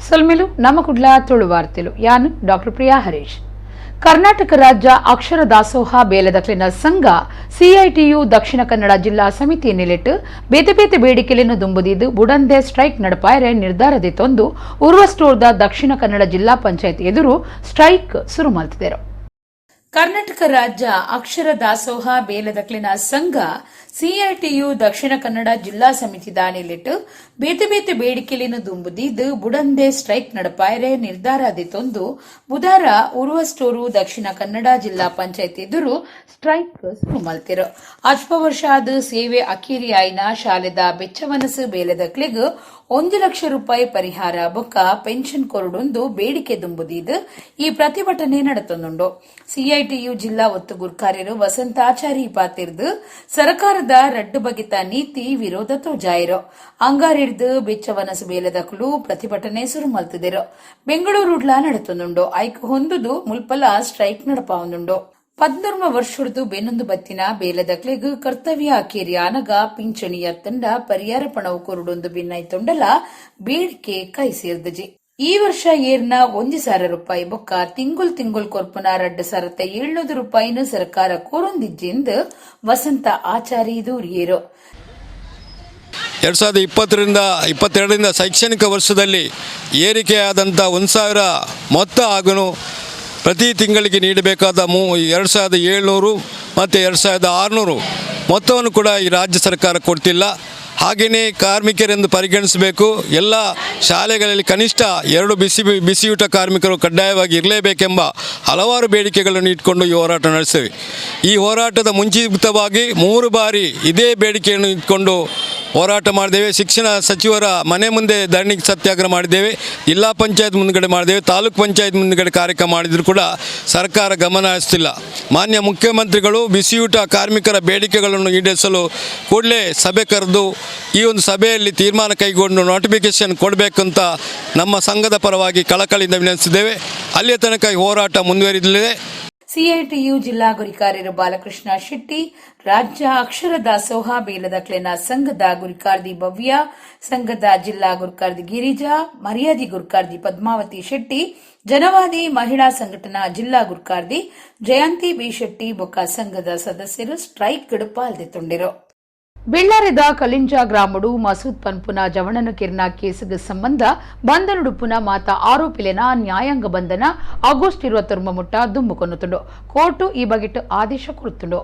ಸಲ್ಮೆಲು ನಮ್ಮ ಕುಡ್ಲ ತುಳು ವಾರ್ತೆಲು ಯಾನು ಡಾಕ್ಟರ್ ಪ್ರಿಯಾ ಹರೀಶ್. ಕರ್ನಾಟಕ ರಾಜ್ಯ ಅಕ್ಷರ ದಾಸೋಹ ಬೇಲದಕ್ಲಿನ ಸಂಘ ಸಿಐಟಿಯು ದಕ್ಷಿಣ ಕನ್ನಡ ಜಿಲ್ಲಾ ಸಮಿತಿ ನಿಲಿಟ್ಟು ಬೇತೆ ಬೇತೆ ಬೇಡಿಕೆಯನ್ನು ದುಂಬುದಿದ್ದು ಬುಡಂದೆ ಸ್ಟ್ರೈಕ್ ನಡಪಾಯರೆ ನಿರ್ಧಾರದಿತ್ತೊಂದು ಉರ್ವಸ್ಟೋರ್ದ ದಕ್ಷಿಣ ಕನ್ನಡ ಜಿಲ್ಲಾ ಪಂಚಾಯತ್ ಎದುರು ಸ್ಟ್ರೈಕ್ ಶುರು ಮಾಡ್ತಿದ್ದರು. ಕರ್ನಾಟಕ ರಾಜ್ಯ ಅಕ್ಷರ ದಾಸೋಹ ಬೇಲದಕ್ಲಿನ ಸಂಘ ಸಿಐಟಿಯು ದಕ್ಷಿಣ ಕನ್ನಡ ಜಿಲ್ಲಾ ಸಮಿತಿ ದಾನಿಲಿಟ್ಟು ಬೇತೆ ಬೇತೆ ಬೇಡಿಕೆಯನ್ನು ದುಂಬುದಿದ್ದು ಬುಡಂದೆ ಸ್ಟ್ರೈಕ್ ನಡಪಾಯರೆ ನಿರ್ಧಾರದಿತ್ತೊಂದು ಬುಧವಾರ ಉರ್ವಸ್ಟೋರು ದಕ್ಷಿಣ ಕನ್ನಡ ಜಿಲ್ಲಾ ಪಂಚಾಯತ್ ಎದುರು ಸ್ಟ್ರೈಕ್ ಶುರು ಮಾಡ್ತಿರು. ಅಲ್ಪ ವರ್ಷ ಆದ ಸೇವೆ ಅಕೀರಿ ಆಯ್ನ ಶಾಲೆದ ಬೆಚ್ಚವನಸು ಬೇಲದಕ್ಲಿಗೂ 1 ಲಕ್ಷ ರೂಪಾಯಿ ಪರಿಹಾರ ಬೊಕ್ಕ ಪೆನ್ಷನ್ ಕೊರಡೊಂದು ಬೇಡಿಕೆ ದುಂಬುದಿದ್ದು ಈ ಪ್ರತಿಭಟನೆ ನಡೆತೊಂದುಂಡು. ಸಿಐಟಿಯು ಜಿಲ್ಲಾ ಒತ್ತುಗುರ್ಕಾರ್ಯರು ವಸಂತಾಚಾರಿ ಪಾತಿರ್ದು ಸರ್ಕಾರದ ರಡ್ಡು ಬಗೆತ ನೀತಿ ವಿರೋಧ ತೋಜಾಯಿರು. ಅಂಗಾರಿಡ್ದು ಬೆಚ್ಚವನಸು ಬೇಲದಕ್ಕಲು ಪ್ರತಿಭಟನೆ ಶುರು ಮಲ್ತಿದ್ರು. ಬೆಂಗಳೂರುಡ್ಲ ನಡೆತೊಂದುಂಡು. Hike ಹೊಂದುದು ಮುಲ್ಪಲ strike ನಡಪಾವುದುಂಡು. 14 ವರ್ಷದ್ದು ಬೇನೊಂದು ಬತ್ತಿನ ಬೇಲದಕ್ಲೆಗ್ ಕರ್ತವ್ಯ ಅಕೇರಿ ಆನಗ ಪಿಂಚಣಿ ಎತ್ತಂಡ ಪರಿಹಾರ ಪಣವು ಕೊರಡೊಂದು ಭಿನ್ನೈತೊಂಡಲ ಬೇಡಿಕೆ ಕೈ ಸೇರ್ದಜಿ. ಈ ವರ್ಷ ಏರ್ನ 1,000 ರೂಪಾಯಿ ಬೊಕ್ಕ ತಿಂಗುಲ್ ಕೊರ್ಪುನ 2,700 ರೂಪಾಯಿನ ಸರ್ಕಾರ ಕೋರೊಂದಿಜ್ಜೆಂದು ವಸಂತ ಆಚಾರಿ ದೂರಿಯರು. 2020-22 ಶೈಕ್ಷಣಿಕ ವರ್ಷದಲ್ಲಿ ಏರಿಕೆಯಾದಂಥ 1,000 ಮೊತ್ತ ಹಾಗೂ ಪ್ರತಿ ತಿಂಗಳಿಗೆ ನೀಡಬೇಕಾದ 2,700 ಮತ್ತು 2,600 ಮೊತ್ತವನ್ನು ಕೂಡ ಈ ರಾಜ್ಯ ಸರ್ಕಾರ ಕೊಡ್ತಿಲ್ಲ. ಹಾಗೆಯೇ ಕಾರ್ಮಿಕರೆಂದು ಪರಿಗಣಿಸಬೇಕು. ಎಲ್ಲ ಶಾಲೆಗಳಲ್ಲಿ ಕನಿಷ್ಠ 2 ಬಿಸಿಯೂಟ ಕಾರ್ಮಿಕರು ಕಡ್ಡಾಯವಾಗಿ ಇರಲೇಬೇಕೆಂಬ ಹಲವಾರು ಬೇಡಿಕೆಗಳನ್ನು ಇಟ್ಕೊಂಡು ಈ ಹೋರಾಟ ನಡೆಸ್ತೇವೆ. ಈ ಹೋರಾಟದ ಮುಂಚಿತವಾಗಿ 3 ಬಾರಿ ಇದೇ ಬೇಡಿಕೆಯನ್ನು ಇಟ್ಕೊಂಡು ಹೋರಾಟ ಮಾಡಿದ್ದೇವೆ. ಶಿಕ್ಷಣ ಸಚಿವರ ಮನೆ ಮುಂದೆ ಧರಣಿ ಸತ್ಯಾಗ್ರಹ ಮಾಡಿದ್ದೇವೆ. ಜಿಲ್ಲಾ ಪಂಚಾಯತ್ ಮುಂದುಗಡೆ ಮಾಡಿದ್ದೇವೆ. ತಾಲೂಕು ಪಂಚಾಯತ್ ಮುಂದುಗಡೆ ಕಾರ್ಯಕ್ರಮ ಮಾಡಿದರೂ ಕೂಡ ಸರ್ಕಾರ ಗಮನ ಹರಿಸ್ತಿಲ್ಲ. ಮಾನ್ಯ ಮುಖ್ಯಮಂತ್ರಿಗಳು ಬಿಸಿಯೂಟ ಕಾರ್ಮಿಕರ ಬೇಡಿಕೆಗಳನ್ನು ಈಡೇರಿಸಲು ಕೂಡಲೇ ಸಭೆ ಕರೆದು ಈ ಒಂದು ಸಭೆಯಲ್ಲಿ ತೀರ್ಮಾನ ಕೈಗೊಂಡು ನೋಟಿಫಿಕೇಶನ್ ಕೊಡಬೇಕಂತ ನಮ್ಮ ಸಂಘದ ಪರವಾಗಿ ಕಳಕಳಿಯಿಂದ ವಿನಂತಿಸಿದ್ದೇವೆ. ಅಲ್ಲಿಯ ತನಕ ಈ ಹೋರಾಟ ಮುಂದುವರಿಯಲಿದೆ. ಸಿಐಟಿಯು ಜಿಲ್ಲಾ ಗುರಿಕಾರ್ಯರು ಬಾಲಕೃಷ್ಣ ಶೆಟ್ಟಿ, ರಾಜ್ಯ ಅಕ್ಷರ ದಾಸೋಹ ಬೇಲದಕ್ಲೆನ ಸಂಘದ ಗುರಿಕಾರ್ದಿ ಭವ್ಯ, ಸಂಘದ ಜಿಲ್ಲಾ ಗುರಿಕಾರ್ದಿ ಗಿರಿಜಾ, ಮರ್ಯಾದಿ ಗುರಿಕಾರ್ದಿ ಪದ್ಮಾವತಿ ಶೆಟ್ಟಿ, ಜನವಾದಿ ಮಹಿಳಾ ಸಂಘಟನಾ ಜಿಲ್ಲಾ ಗುರಿಕಾರ್ದಿ ಜಯಂತಿ ಬಿ ಶೆಟ್ಟಿ ಬೊಕ್ಕ ಸಂಘದ ಸದಸ್ಯರು ಸ್ಟ್ರೈಕ್ ಪಾಲ್ಗೊಂಡಿರು. ಬೆಳ್ಳಾರಿದ ಕಲಿಂಜ ಗ್ರಾಮಡು ಮಸೂದ್ ಪನ್ಪುನ ಜವಣನು ಕಿರ್ನ ಕೇಸಿಗೆ ಸಂಬಂಧ ಬಂಧನುಡುಪುನ ಮಾತ ಆರೋಪಿಲೆನ ನ್ಯಾಯಾಂಗ ಬಂಧನ ಆಗಸ್ಟ್ 29 ಮುಟ್ಟ ದುಂಬುಕೊನ್ನುತುಂಡು. ಕೋರ್ಟು ಈ ಬಗೆಟ್ ಆದೇಶ ಕೊಡುತ್ತುಂಡು.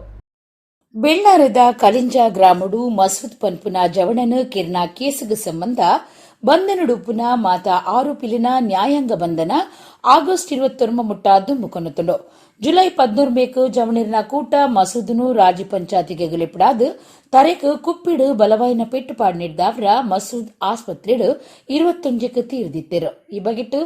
ಬೆಳ್ಳಾರಿದ ಕಲಿಂಜ ಗ್ರಾಮಡು ಮಸೂದ್ ಪನ್ಪುನ ಜವಣನು ಕಿರ್ನ ಕೇಸಿಗೆ ಸಂಬಂಧ ಬಂಧನುಡುಪುನ ಮಾತ ಆರೋಪಿಲಿನ ನ್ಯಾಯಾಂಗ ಬಂಧನ ಆಗಸ್ಟ್ 29 ಮುಟ್ಟ ದುಂಬುಕೊನ್ನುತುಂಡು. ಜುಲೈ 14 ಜವಣಿರ್ನ ಕೂಟ ಮಸೂದನು ರಾಜಿ ಪಂಚಾಯತಿಗೆ ಗೆಲಿಪಡಾದು ತರೆಕ್ ಕುಪ್ಪಿಡು ಬಲವಾಯಿನ ಪೆಟ್ಟುಪಾಡು ನೀಡಿದವರ ಮಸೂದ್ ಆಸ್ಪತ್ರೆಡು 21 ತೀರ್ದಿತ್ತರು. ಈ ಬಗೆಟ್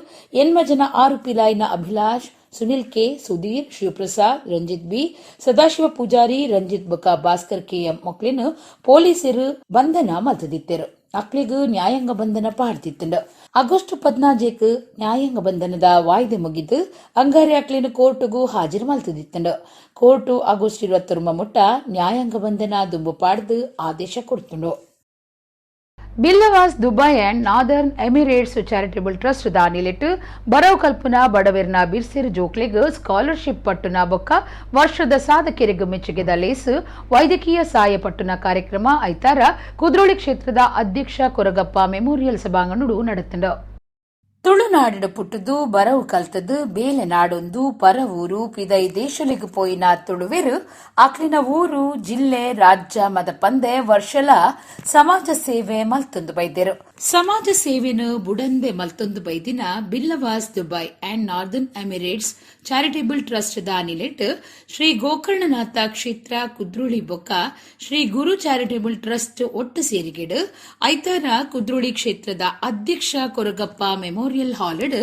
8 ಜನ ಆರೋಪಿಲಾಯಿನ ಅಭಿಲಾಷ್, ಸುನಿಲ್ ಕೆ, ಸುಧೀರ್, ಶಿವಪ್ರಸಾದ್, ರಂಜಿತ್ ಬಿ, ಸದಾಶಿವ ಪೂಜಾರಿ, ರಂಜಿತ್ ಬೊಕ್ಕ ಭಾಸ್ಕರ್ ಕೆಎಂ ಮೊಕ್ಲಿನ ಪೊಲೀಸರು ಬಂಧನ ಮಲ್ತದಿತ್ತರು. ಅಕ್ಲಿಗೂ ನ್ಯಾಯಾಂಗ ಬಂಧನ ಪಾಡ್ತಿತ್ತುಂಡು. ಆಗಸ್ಟ್ 14 ನ್ಯಾಯಾಂಗ ಬಂಧನದ ವಾಯ್ದೆ ಮುಗಿದು ಅಂಗಾರಿ ಅಕ್ಲಿನ ಕೋರ್ಟ್ಗೂ ಹಾಜರು ಮಲ್ತದಿತ್ತುಂಡು. ಕೋರ್ಟು ಆಗಸ್ಟ್ 29 ಮುಟ್ಟ ನ್ಯಾಯಾಂಗ ಬಂಧನ ದುಂಬು ಪಾಡ್ದು ಆದೇಶ ಕೊಡ್ತುಂಡು. Billavas Dubai and northern Emirates charitable trust ದಾನಿಲಿಟ್ಟು ಬರವು ಕಲ್ಪನಾ ಬಡವೆರ್ನ ಬಿರ್ಸಿರ್ ಜೋಕ್ಲೆಗ್ ಸ್ಕಾಲರ್ಶಿಪ್ ಪಟ್ಟುನ ಬೊಕ್ಕ ವರ್ಷದ ಸಾಧಕರಿಗೆ ಮೆಚ್ಚುಗೆದ ಲೇಸು ವೈದ್ಯಕೀಯ ಸಹಾಯ ಪಟ್ಟುನ ಕಾರ್ಯಕ್ರಮ ಐತಾರ ಕುದ್ರೋಳಿ ಕ್ಷೇತ್ರದ ಅಧ್ಯಕ್ಷ ಕೊರಗಪ್ಪ ಮೆಮೋರಿಯಲ್ ಸಭಾಂಗಣಡು ನಡೆತುಂಡು. ತುಳುನಾಡು ಪುಟ್ಟದು ಬರವು ಕಲ್ತದು ಬೇಲೆ ನಾಡೊಂದು ಪರ ಊರು ಪಿದೈ ದೇಶಲಿಗೆ ಪೋಯಿನ ತುಳುವೆರು ಅಕ್ಲಿನ ಊರು ಜಿಲ್ಲೆ ರಾಜ್ಯ ಮದ ಪಂದೆ ವರ್ಷಲ ಸಮಾಜ ಸೇವೆ ಮಲ್ತೊಂದು ಬೈದರು. ಸಮಾಜ ಸೇವೆನು ಬುಡಂದೆ ಮಲ್ತೊಂದು ಬೈದಿನ Billavas Dubai and northern Emirates charitable trust ದಾನಿಲೆಟ್ ಶ್ರೀ ಗೋಕರ್ಣನಾಥ ಕ್ಷೇತ್ರ ಕುದ್ರೋಳಿ ಬೊಕ್ಕ ಶ್ರೀ ಗುರು ಚಾರಿಟಬಲ್ ಟ್ರಸ್ಟ್ ಒಟ್ಟು ಸೇರಿಗೆಡು ಐತಾರ ಕುದ್ರೋಳಿ ಕ್ಷೇತ್ರದ ಅಧ್ಯಕ್ಷ ಕೊರಗಪ್ಪ ಮೆಮೋರಿಯಲ್ ಹಾಲಡ್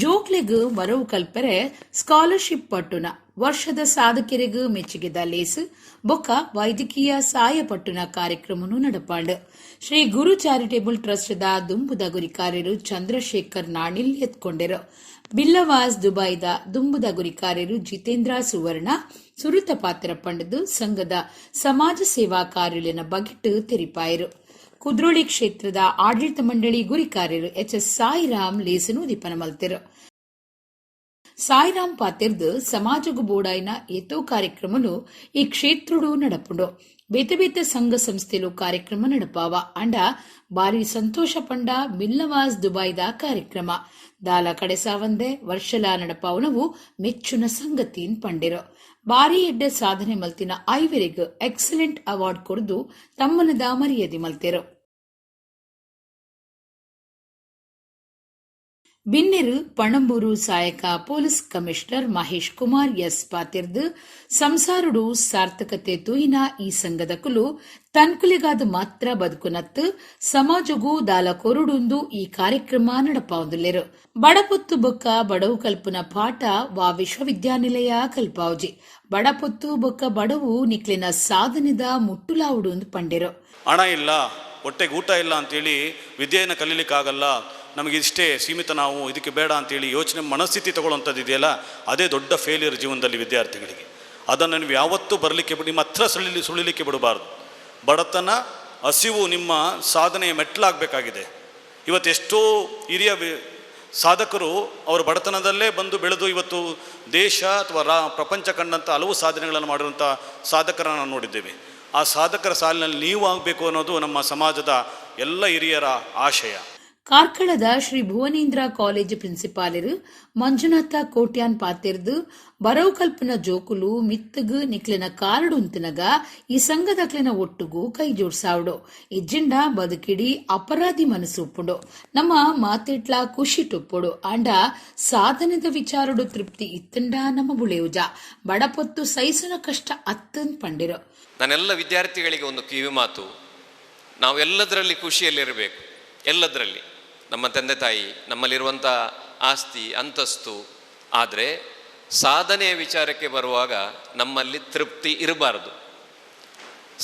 ಜೋಕ್ಲೆಗ್ ಬರವು ಕಲ್ಪರೆ ಸ್ಕಾಲರ್ಶಿಪ್ ಪಟ್ಟುನ ವರ್ಷದ ಸಾಧಕರಿಗೂ ಮೆಚ್ಚುಗೆದ ಲೇಸು ಬೊಕ್ಕ ವೈದ್ಯಕೀಯ ಸಹಾಯ ಪಟ್ಟುನ ಕಾರ್ಯಕ್ರಮನು ನಡಪಾಂಡು. ಶ್ರೀ ಗುರು ಚಾರಿಟಬಲ್ ಟ್ರಸ್ಟ್ ದ ದುಂಬುದ ಗುರಿಕಾರ್ಯರು ಚಂದ್ರಶೇಖರ್ ನಾಣಿಲ್ ಎತ್ಕೊಂಡರು. ಬಿಲ್ಲವಾಸ್ ದುಬೈದ ದುಂಬುದ ಗುರಿಕಾರ್ಯರು ಜಿತೇಂದ್ರ ಸುವರ್ಣ ಸುರುತ ಪಾತ್ರ ಪಂಡದು ಸಂಘದ ಸಮಾಜ ಸೇವಾ ಕಾರ್ಯಲಿನ ಬಗೆಟ್ ತೆರಿಪಾಯರು. ಕುದ್ರೋಳಿ ಕ್ಷೇತ್ರದ ಆಡಳಿತ ಮಂಡಳಿ ಗುರಿ ಕಾರ್ಯರು ಎಚ್.ಎಸ್. ಸಾಯಿರಾಮ್ ಲೇಸನು ದೀಪನ ಮಲ್ತಿರು. ಸಾಯಿರಾಮ್ ಪಾತಿರ್ದು ಸಮಾಜಗು ಬೋಡಾಯಿನ ಏತೋ ಕಾರ್ಯಕ್ರಮಲು ಈ ಕ್ಷೇತ್ರುಡು ನಡಪುಂಡು. ಬೇತೆ ಬೇತೆ ಸಂಘ ಸಂಸ್ಥೆಲು ಕಾರ್ಯಕ್ರಮ ನಡಪಾವ ಅಂಡ ಬಾರಿ ಸಂತೋಷ ಪಂಡ ಮಿಲ್ಲವಾಸ್ ದುಬೈದ ಕಾರ್ಯಕ್ರಮ ದಾಲ ಕಡೆಸಾವಂದೆ ವರ್ಷಲ ನಡಪಾವನವು ಮೆಚ್ಚುನ ಸಂಗತಿನ್ ಪಂಡಿರು. ಬಾರಿ ಎಡ್ಡೆ ಸಾಧನೆ ಮಲ್ತಿನ ಐವರಿಗೂ ಎಕ್ಸಲೆಂಟ್ ಅವಾರ್ಡ್ ಕೊಡ್ದು ತಮ್ಮನದ ಮರ್ಯಾದೆ ಮಲ್ತಿರು. ಬಿನ್ನೆರು ಪಣಂಬೂರು ಸಹಾಯಕ police commissioner Mahesh Kumar S ಪಾತಿರ್ದು ಸಂಸಾರುಡು ಸಾರ್ಥಕತೆ ತೂಯಿನ ಈ ಸಂಘದ ಕುಲು ತನ್ಕುಲಿಗಾದ ಮಾತ್ರ ಬದುಕುನತ್ತು ಸಮಾಜಗೂ ದಾಲ ಕೊರುಡುಂದು ಈ ಕಾರ್ಯಕ್ರಮ ನಡಪಾವುದಿಲ್ಲೆರು. ಬಡಪೊತ್ತು ಬೊಕ್ಕ ಬಡವು ಕಲ್ಪನ ಪಾಠ ವಾ ವಿಶ್ವವಿದ್ಯಾನಿಲಯ ಕಲ್ಪಾವುಜಿ ಬಡಪೊತ್ತು ಬೊಕ್ಕ ಬಡವು ನಿಕ್ಲಿನ ಸಾಧನೆದ ಮುಟ್ಟುಲಾವುಡು ಪಂಡೆರು. ಹಣ ಇಲ್ಲ, ಹೊಟ್ಟೆಗೆ ಊಟ ಇಲ್ಲ ಅಂತೇಳಿ ವಿದ್ಯೆಯನ್ನು ಕಲೀಲಿಕ್ಕಾಗಲ್ಲ, ನಮಗಿಷ್ಟೇ ಸೀಮಿತ, ನಾವು ಇದಕ್ಕೆ ಬೇಡ ಅಂತೇಳಿ ಯೋಚನೆ ಮನಸ್ಥಿತಿ ತಗೊಳ್ಳೋಂಥದ್ದು ಇದೆಯಲ್ಲ, ಅದೇ ದೊಡ್ಡ ಫೇಲಿಯರ್ ಜೀವನದಲ್ಲಿ ವಿದ್ಯಾರ್ಥಿಗಳಿಗೆ. ಅದನ್ನು ನೀವು ಯಾವತ್ತೂ ಬರಲಿಕ್ಕೆ ನಿಮ್ಮ ಹತ್ರ ಸುಳಿಲಿಕ್ಕೆ ಬಿಡಬಾರ್ದು. ಬಡತನ, ಹಸಿವು ನಿಮ್ಮ ಸಾಧನೆಯ ಮೆಟ್ಟಲಾಗಬೇಕಾಗಿದೆ. ಇವತ್ತು ಎಷ್ಟೋ ಹಿರಿಯ ಸಾಧಕರು ಅವರು ಬಡತನದಲ್ಲೇ ಬಂದು ಬೆಳೆದು ಇವತ್ತು ದೇಶ ಅಥವಾ ಪ್ರಪಂಚ ಕಂಡಂಥ ಹಲವು ಸಾಧನೆಗಳನ್ನು ಮಾಡಿರುವಂಥ ಸಾಧಕರನ್ನು ನಾವು ನೋಡಿದ್ದೇವೆ. ಆ ಸಾಧಕರ ಸಾಲಿನಲ್ಲಿ ನೀವು ಆಗಬೇಕು ಅನ್ನೋದು ನಮ್ಮ ಸಮಾಜದ ಎಲ್ಲ ಹಿರಿಯರ ಆಶಯ. ಕಾರ್ಕಳದ ಶ್ರೀ ಭುವನೇಂದ್ರ ಕಾಲೇಜ್ ಪ್ರಿನ್ಸಿಪಾಲರು ಮಂಜುನಾಥ ಕೋಟ್ಯಾನ್ ಪಾತಿರ್ದು ಬರವು ಕಲ್ಪನ ಜೋಕುಲು ಮಿತ್ತಗು ನಿಕ್ಲಿನ ಕಾರಡುಂತಿನಗ ಈ ಸಂಘದಕ್ಲಿನ ಒಟ್ಟುಗೂ ಕೈ ಜೋಡ್ಸಾವ್ಡು ಇಜ್ಜಿಂಡ ಬದುಕಿಡಿ ಅಪರಾಧಿ ಮನಸ್ಸುಪ್ಪುಡು ನಮ್ಮ ಮಾತೆಟ್ಲ ಖುಷಿ ಟುಪ್ಪುಡು ಅಂಡ ಸಾಧನೆದ ವಿಚಾರಡು ತೃಪ್ತಿ ಇತ್ತಂಡ ನಮ್ಮ ಬುಳೆಯುಜ ಬಡಪೊತ್ತು ಸೈಸುನ ಕಷ್ಟ ಅತ್ತನ್ ಪಂಡಿರು. ನಾನೆಲ್ಲ ವಿದ್ಯಾರ್ಥಿಗಳಿಗೆ ಒಂದು ಕಿವಿ ಮಾತು, ನಾವು ಎಲ್ಲದರಲ್ಲಿ ಖುಷಿಯಲ್ಲಿರಬೇಕು. ಎಲ್ಲದರಲ್ಲಿ ನಮ್ಮ ತಂದೆ ತಾಯಿ, ನಮ್ಮಲ್ಲಿರುವಂಥ ಆಸ್ತಿ ಅಂತಸ್ತು, ಆದರೆ ಸಾಧನೆಯ ವಿಚಾರಕ್ಕೆ ಬರುವಾಗ ನಮ್ಮಲ್ಲಿ ತೃಪ್ತಿ ಇರಬಾರ್ದು.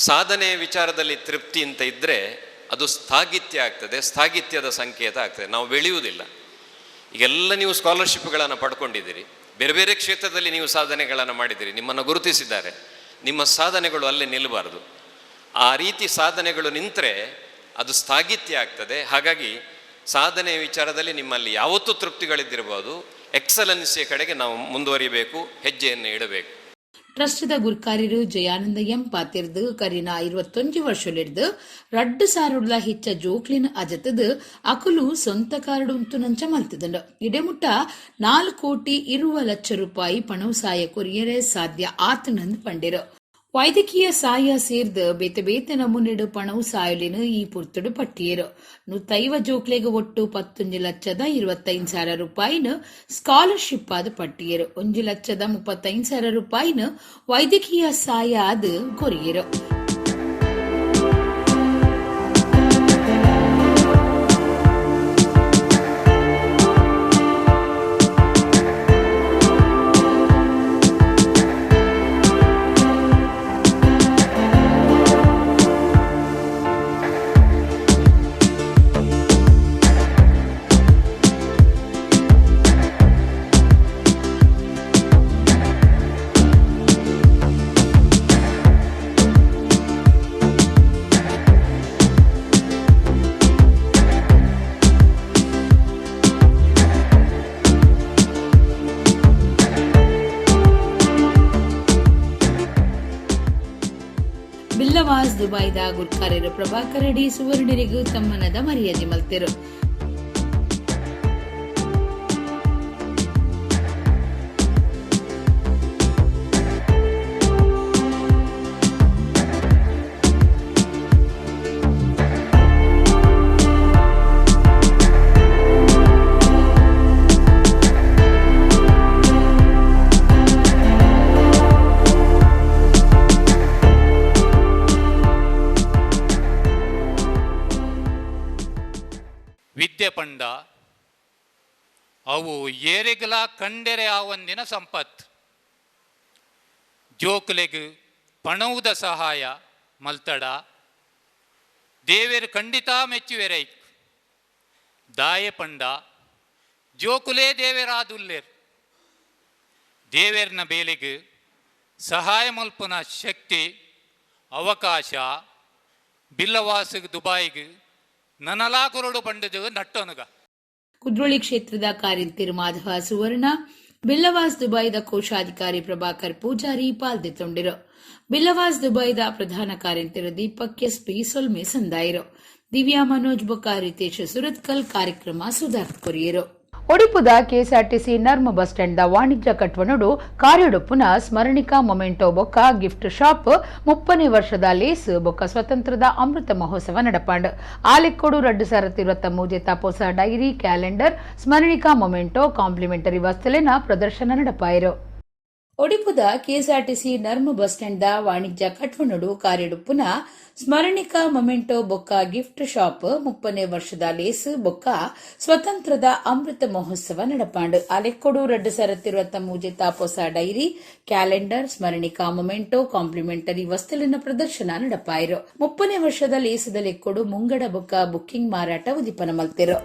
ಸಾಧನೆಯ ವಿಚಾರದಲ್ಲಿ ತೃಪ್ತಿ ಅಂತ ಇದ್ದರೆ ಅದು ಸ್ಥಾಗಿತ್ಯ ಆಗ್ತದೆ, ಸ್ಥಾಗಿತ್ಯದ ಸಂಕೇತ ಆಗ್ತದೆ, ನಾವು ಬೆಳೆಯುವುದಿಲ್ಲ. ಈಗೆಲ್ಲ ನೀವು ಸ್ಕಾಲರ್ಶಿಪ್ಗಳನ್ನು ಪಡ್ಕೊಂಡಿದ್ದೀರಿ, ಬೇರೆ ಬೇರೆ ಕ್ಷೇತ್ರದಲ್ಲಿ ನೀವು ಸಾಧನೆಗಳನ್ನು ಮಾಡಿದ್ದೀರಿ, ನಿಮ್ಮನ್ನು ಗುರುತಿಸಿದ್ದಾರೆ. ನಿಮ್ಮ ಸಾಧನೆಗಳು ಅಲ್ಲೇ ನಿಲ್ಲಬಾರ್ದು. ಆ ರೀತಿ ಸಾಧನೆಗಳು ನಿಂತರೆ ಅದು ಸ್ಥಾಗಿತ್ಯ ಆಗ್ತದೆ. ಹಾಗಾಗಿ ಸಾಧನೆಯ ವಿಚಾರದಲ್ಲಿ ನಿಮ್ಮಲ್ಲಿ ಯಾವತ್ತೂ ತೃಪ್ತಿಗಳಿದ್ದಿರಬಹುದು. ಎಕ್ಸಲೆನ್ಸಿಯ ಕಡೆಗೆ ನಾವು ಮುಂದುವರಿಬೇಕು, ಹೆಜ್ಜೆಯನ್ನು ಇಡಬೇಕು. ಟ್ರಸ್ಟ್ದ ಗುರ್ಕಾರ್ಯರು ಜಯಾನಂದ ಎಂ ಪಾತಿರ್ದು ಕರಿನ 21 ವರ್ಷಲಿಡ್ದು 2,000 ಹೆಚ್ಚ ಜೋಕ್ಲಿನ ಅಜತದು ಅಕುಲು ಸ್ವಂತ ಕಾರ್ಡು ಉಂಟು ನಂಚ ಮಲ್ತದಂಡು ಇಡೆಮುಟ್ಟ 4 ಕೋಟಿ 20 ಲಕ್ಷ ರೂಪಾಯಿ ಪಣವು ಸಾಯ ಕೊರಿಯರೇ ಸಾಧ್ಯ ಆತನಂದು ಪಂಡಿರು. ವೈದ್ಯಕೀಯ ಸಾಯ ಸೇರ್ದು ಬೇತೆ ಬೇತೆ ನಮೂನೆಡು ಪಣವು ಸಾಯಲಿನ ಈ ಪುರ್ತುಡು ಪಟ್ಟಿಯರು 105 ಜೋಕ್ಲೆಗೆ ಒಟ್ಟು 11,25,000 ರೂಪಾಯಿನ ಸ್ಕಾಲರ್ಶಿಪ್ ಆದ ಪಟ್ಟಿಯರು 1,35,000 ರೂಪಾಯಿನ ವೈದ್ಯಕೀಯ ಸಾಯ ಆದ ಕೊರಿಯರು. ಬಿಲ್ಲವಾಸ್ ದುಬೈದ ಗುರ್ಕಾರ್ಯರು ಪ್ರಭಾಕರ್ ರೆಡ್ಡಿ ಸುವರ್ಣರಿಗೂ ತಮ್ಮನದ ಮರ್ಯಾದೆ ಮಲ್ತಿರು. ವಿದ್ಯೆ ಪಂಡ ಅವು ಏರಿಗಲ ಕಂಡೆರೆ ಆವೊಂದಿನ ಸಂಪತ್ತು. ಜೋಕುಲೆಗ್ ಪಣವುದ ಸಹಾಯ ಮಲ್ತಡ ದೇವೇರು ಖಂಡಿತ ಮೆಚ್ಚುವೆರೈಕ್. ದಾಯೆ ಪಂಡ ಜೋಕುಲೇ ದೇವೇರಾದುಲ್ಲೇರ್. ದೇವೇರ್ನ ಬೇಲಿಗೆ ಸಹಾಯ ಮಲ್ಪನ ಶಕ್ತಿ ಅವಕಾಶ ಬಿಲ್ಲವಾಸ್ ದುಬಾಯಿಗೆ ನನಲಾ ಕೊರಡು ಪಂಡದು ನಟ್ಟೊನಗ ಕುದ್ರೋಳಿ ಕ್ಷೇತ್ರದ ಕಾರ್ಯಂತಿರು ಮಾಧವ ಸುವರ್ಣ ಬಿಲ್ಲವಾಸ್ ದುಬೈದ ಕೋಶಾಧಿಕಾರಿ ಪ್ರಭಾಕರ್ ಪೂಜಾರಿ ಪಾಲ್ದೆತ್ತೊಂಡಿರು. ಬಿಲ್ಲವಾಸ್ ದುಬೈದ ಪ್ರಧಾನ ಕಾರ್ಯಂತಿರು ದೀಪಕ್ ಎಸ್ಪಿ ಸೊಲ್ಮೆ ಸಂದಾಯಿರು. ದಿವ್ಯಾ ಮನೋಜ್ ಬೊಕ್ಕ ರಿತೇಶ್ ಸುರತ್ಕಲ್ ಕಾರ್ಯಕ್ರಮ ಸುಧಾರ್ಥ ಕೊರಿಯರು. ಒಡಿಪುದ ಕೆಎಸ್ಆರ್ಟಿಸಿ ನರ್ಮ ಬಸ್ ಸ್ಟ್ಯಾಂಡ್ ವಾಣಿಜ್ಯ ಕಟ್ವಣಡು ಕಾರ್ಯೊಡುಪುನ ಸ್ಮರಣಿಕ ಮೊಮೆಂಟೋ ಬೊಕ್ಕ ಗಿಫ್ಟ್ ಶಾಪ್ 30ನೇ ವರ್ಷದ ಲೇಸ್ ಬೊಕ್ಕ ಸ್ವತಂತ್ರದ ಅಮೃತ ಮಹೋತ್ಸವ ನಡಪಾಂಡ್. ಆಲೆಕ್ಕೋಡು 2023 ಹೊಸ ಡೈರಿ ಕ್ಯಾಲೆಂಡರ್ ಸ್ಮರಣಿಕ ಮೊಮೆಂಟೋ ಕಾಂಪ್ಲಿಮೆಂಟರಿ ವಸ್ತುಲಿನ ಪ್ರದರ್ಶನ ನಡಪಾಯಿರು. ಒಡಿಪುದ ಕೆಎಸ್ಆರ್ಟಿಸಿ ನರ್ಮ ಬಸ್ ಸ್ಟ್ಯಾಂಡ್ ವಾಣಿಜ್ಯ ಕಟ್ವಣಡು ಕಾರ್ಯೊಡುಪುನ ಸ್ಮರಣಿಕ ಮೊಮೆಂಟೋ ಬೊಕ್ಕ ಗಿಫ್ಟ್ ಶಾಪ್ 30ನೇ ವರ್ಷದ ಲೇಸ್ ಬೊಕ್ಕ ಸ್ವತಂತ್ರದ ಅಮೃತ ಮಹೋತ್ಸವ ನಡಪಾಂಡ್. ಆಲೆಕ್ಕೋಡು 2023 ಹೊಸ ಡೈರಿ ಕ್ಯಾಲೆಂಡರ್ ಸ್ಮರಣಿಕ ಮೊಮೆಂಟೋ ಕಾಂಪ್ಲಿಮೆಂಟರಿ ವಸ್ತುಲಿನ ಪ್ರದರ್ಶನ ನಡಪಾಯಿರು. 30ನೇ ವರ್ಷದ ಲೇಸದ ಲೆಕ್ಕೋಡು ಮುಂಗಡ ಬೊಕ್ಕ ಬುಕ್ಕಿಂಗ್ ಮಾರಾಟ ಉದಿಪನ ಮಲ್ತಿರು.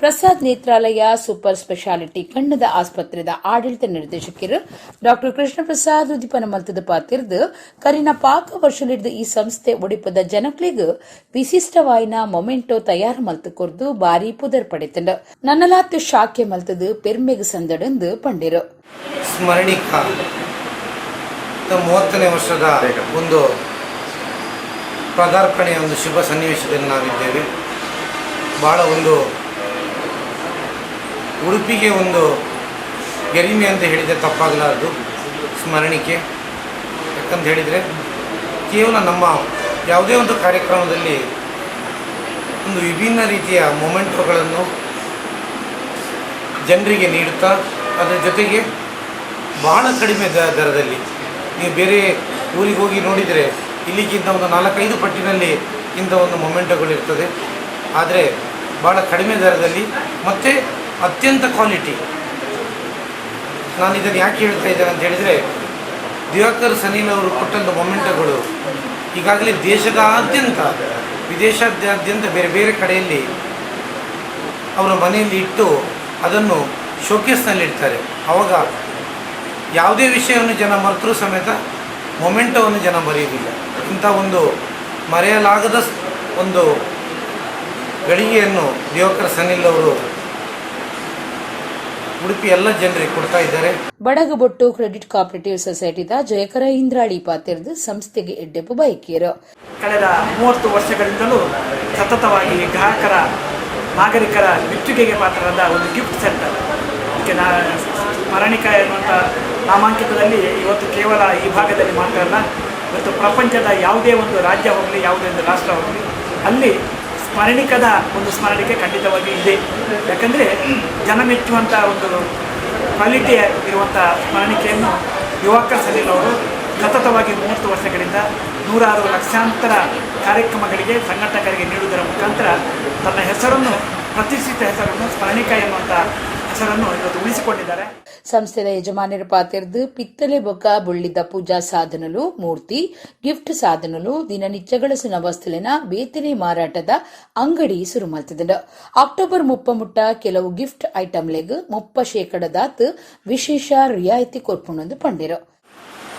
ಪ್ರಸಾದ್ ನೇತ್ರಾಲಯ ಸೂಪರ್ ಸ್ಪೆಷಾಲಿಟಿ ಕಣ್ಣದ ಆಸ್ಪತ್ರೆದ ಆಡಳಿತ ನಿರ್ದೇಶಕರು ಡಾ ಕೃಷ್ಣ ಪ್ರಸಾದ್ ಉದಿಪನ ಮಲ್ತದ ಪಾತಿರ್ದು ಕರಿನ ಪಾಕ ವರ್ಷಲಿಡ್ದ ಈ ಸಂಸ್ಥೆ ಒಡಿಪದ ಜನಕ್ಲಿಗ್ ವಿಶಿಷ್ಟವಾಯಿನ ಮೊಮೆಂಟೋ ತಯಾರು ಮಲ್ತು ಕೊರ್ದು ಬಾರಿ ಪುದರ್ ಪಡೆತಂಡ ನನ್ನಲಾತ್ತು ಶಾಖ್ಯ ಮಲ್ತದು ಪೆರ್ಮೆಗ್ ಸಂದಡಂದು ಪಂಡಿರು. ಸ್ಮರಣಿಕ 30ನೇ ವರ್ಷದ ಒಂದು ಪದಾರ್ಪಣೆಯ ಒಂದು ಶುಭ ಸನ್ನಿವೇಶದಲ್ಲಿ ನಾವಿದ್ದೇವೆ. ಬಹಳ ಒಂದು ಉಡುಪಿಗೆ ಒಂದು ಗರಿಮೆ ಅಂತ ಹೇಳಿದರೆ ತಪ್ಪಾಗಲಾರದು ಸ್ಮರಣಿಕೆ. ಯಾಕಂತ ಹೇಳಿದರೆ ಕೇವಲ ನಮ್ಮ ಯಾವುದೇ ಒಂದು ಕಾರ್ಯಕ್ರಮದಲ್ಲಿ ಒಂದು ವಿಭಿನ್ನ ರೀತಿಯ ಮೊಮೆಂಟೋಗಳನ್ನು ಜನರಿಗೆ ನೀಡುತ್ತಾ ಅದರ ಜೊತೆಗೆ ಬಹಳ ಕಡಿಮೆ ದರದಲ್ಲಿ ನೀವು ಬೇರೆ ಊರಿಗೆ ಹೋಗಿ ನೋಡಿದರೆ ಇಲ್ಲಿಗಿಂತ ಒಂದು 4-5 ಪಟ್ಟಿನಲ್ಲಿ ಇಂಥ ಒಂದು ಮೊಮೆಂಟೋಗಳಿರ್ತದೆ. ಆದರೆ ಭಾಳ ಕಡಿಮೆ ದರದಲ್ಲಿ ಮತ್ತು ಅತ್ಯಂತ ಕ್ವಾಲಿಟಿ. ನಾನು ಇದನ್ನು ಯಾಕೆ ಹೇಳ್ತಾ ಇದ್ದೇನೆ ಅಂತ ಹೇಳಿದರೆ ದಿವಾಕರ್ ಸನೀಲ್ ಅವರು ಕೊಟ್ಟಂಥ ಮೊಮೆಂಟೋಗಳು ಈಗಾಗಲೇ ದೇಶದಾದ್ಯಂತ ವಿದೇಶಾದ್ಯಂತ ಬೇರೆ ಬೇರೆ ಕಡೆಯಲ್ಲಿ ಅವರ ಮನೆಯಲ್ಲಿ ಇಟ್ಟು ಅದನ್ನು ಶೋಕೇಸ್ನಲ್ಲಿ ಇಡ್ತಾರೆ. ಆವಾಗ ಯಾವುದೇ ವಿಷಯವನ್ನು ಜನ ಮರೆತರೂ ಸಮೇತ ಮೊಮೆಂಟೋವನ್ನು ಜನ ಮರೆಯುವುದಿಲ್ಲ. ಇಂಥ ಒಂದು ಮರೆಯಲಾಗದ ಒಂದು ಗಳಿಗೆಯನ್ನು ದಿವಾಕರ್ ಸನೀಲ್ ಅವರು ಉಡುಪಿ ಎಲ್ಲ ಜನರಿಗೆ ಕೊಡ್ತಾ ಇದ್ದಾರೆ. ಬಡಗಬೊಟ್ಟು ಕ್ರೆಡಿಟ್ ಕೋಆಪರೇಟಿವ್ ಸೊಸೈಟಿದ ಜಯಕರ ಇಂದ್ರಾಳಿ ಪಾತಿರ್ದು ಸಂಸ್ಥೆಗೆ ಎಡ್ಡೆಪ್ಪು ಬೈಕಿಯರು. ಕಳೆದ 30 ವರ್ಷಗಳಿಂದಲೂ ಸತತವಾಗಿ ಗ್ರಾಹಕರ ನಾಗರಿಕರ ಮೆಚ್ಚುಗೆಗೆ ಪಾತ್ರರಾದ ಒಂದು ಗಿಫ್ಟ್ ಸೆಂಟರ್. ಇದಕ್ಕೆ ಸ್ಮರಣಿಕ ಎನ್ನುವಂಥ ನಾಮಾಂಕಿತದಲ್ಲಿ ಇವತ್ತು ಕೇವಲ ಈ ಭಾಗದಲ್ಲಿ ಮಾತ್ರ ಅಲ್ಲ, ಇವತ್ತು ಪ್ರಪಂಚದ ಯಾವುದೇ ಒಂದು ರಾಜ್ಯ ಹೋಗಲಿ, ಯಾವುದೇ ಒಂದು ರಾಷ್ಟ್ರ ಹೋಗಲಿ, ಅಲ್ಲಿ ಸ್ಮರಣಿಕದ ಒಂದು ಸ್ಮರಣಿಕೆ ಖಂಡಿತವಾಗಿ ಇದೆ. ಯಾಕಂದರೆ ಜನ ಮೆಚ್ಚುವಂಥ ಒಂದು ಕ್ವಾಲಿಟಿ ಇರುವಂಥ ಸ್ಮರಣಿಕೆಯನ್ನು ದಿವಾಕರ್ ಸನೀಲ್ ಅವರು ಸತತವಾಗಿ 30 ವರ್ಷಗಳಿಂದ 106 ಲಕ್ಷಾಂತರ ಕಾರ್ಯಕ್ರಮಗಳಿಗೆ ಸಂಘಟಕರಿಗೆ ನೀಡುವುದರ ಮುಖಾಂತರ ತನ್ನ ಹೆಸರನ್ನು, ಪ್ರತಿಷ್ಠಿತ ಹೆಸರನ್ನು, ಸ್ಮರಣಿಕ ಎನ್ನುವಂಥ ಹೆಸರನ್ನು ಇವತ್ತು ಉಳಿಸಿಕೊಂಡಿದ್ದಾರೆ. ಸಂಸ್ಥೆದ ಯಜಮಾನರ ಪಾತಿರ್ದು ಪಿತ್ತಲೆ ಬೊಕ್ಕ ಬುಳ್ಳಿದ ಪೂಜಾ ಸಾಧನಲು, ಮೂರ್ತಿ, ಗಿಫ್ಟ್ ಸಾಧನಲು, ದಿನನಿತ್ಯಗಳಸಿನ ವಸ್ತುಲಿನ ಬೇತಿನೆ ಮಾರಾಟದ ಅಂಗಡಿ ಶುರು ಮಾಡ್ತಿದ್ದ. ಅಕ್ಟೋಬರ್ 30 ಕೆಲವು ಗಿಫ್ಟ್ ಐಟಮ್ಲೆಗ್ 30% ವಿಶೇಷ ರಿಯಾಯಿತಿ ಕೊರ್ಪುಣೊಂದು ಪಂಡಿರು.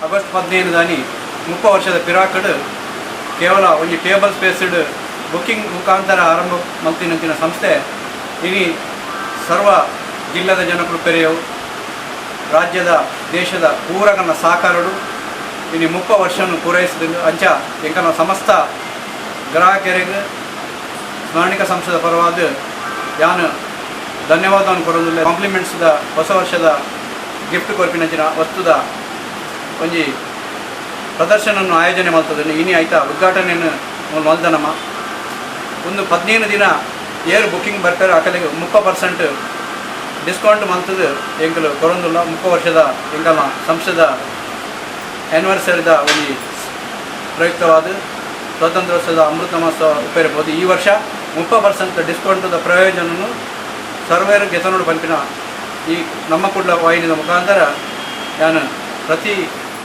ಆಗಸ್ಟ್ 15 ದಾನಿ 30 ವರ್ಷದ ಪಿರಾಕಡ್ ಕೇವಲ ಒಂದು ಟೇಬಲ್ ಸ್ಪೇಸ್ಡ್ ಬುಕ್ಕಿಂಗ್ ಮುಖಾಂತರ ಆರಂಭ ಮಲ್ತಿನಂತಿನ ಸಂಸ್ಥೆ ಇನಿ ಸರ್ವ ಜಿಲ್ಲೆದ ಜನಕರು ಪೆರೆಯವು ರಾಜ್ಯದ ದೇಶದ ಪೂರಕನ ಸಹಕಾರಡು ಇನ್ನು 30 ವರ್ಷವನ್ನು ಪೂರೈಸಿದ ಅಂಚ ಎಂಕನ ಸಮಸ್ತ ಗ್ರಾಹಕರಿಗೆ ಸ್ಮರಣಿಕ ಸಂಸ್ಥೆದ ಪರವಾದ ಯಾನು ಧನ್ಯವಾದವನ್ನು ಕೊಡೋದಿಲ್ಲ. ಕಾಂಪ್ಲಿಮೆಂಟ್ಸ್ದ ಹೊಸ ವರ್ಷದ ಗಿಫ್ಟ್ ಕೊರ್ಪಿನಂಚಿನ ವಸ್ತುದ ಒಂಜಿ ಪ್ರದರ್ಶನವನ್ನು ಆಯೋಜನೆ ಮಾಡ್ತದೆ. ಇನಿ ಆಯ್ತಾ ಉದ್ಘಾಟನೆಯನ್ನು ಮಲ್ದನಮ್ಮ ಒಂದು 15 ದಿನ ಏರ್ ಬುಕ್ಕಿಂಗ್ ಬರ್ತಾರೆ. ಅಕಲಿಗೆ 30% ಡಿಸ್ಕೌಂಟ್ ಮಂತದ್ದು ಎಂಕಲು ಕೊರೊಂದುಲ್ಲ. 30 ವರ್ಷದ ಎಂಕಲ ಸಂಸ್ಥೆದ ಆ್ಯನಿವರ್ಸರಿದ ಒಂದು ಪ್ರಯುಕ್ತವಾದ ಸ್ವಾತಂತ್ರ್ಯೋತ್ಸವದ ಅಮೃತ ಮಹೋತ್ಸವ ಉಪೇರಬಹುದು. ಈ ವರ್ಷ 30% ಡಿಸ್ಕೌಂಟದ ಪ್ರಯೋಜನವನ್ನು ಸರ್ವೇರು ಗೆತನೋಡು ಪಂಪಿನ ಈ ನಮ್ಮ ಕುಡ್ಲ ವಾಹಿನಿಯ ಮುಖಾಂತರ ನಾನು ಪ್ರತಿ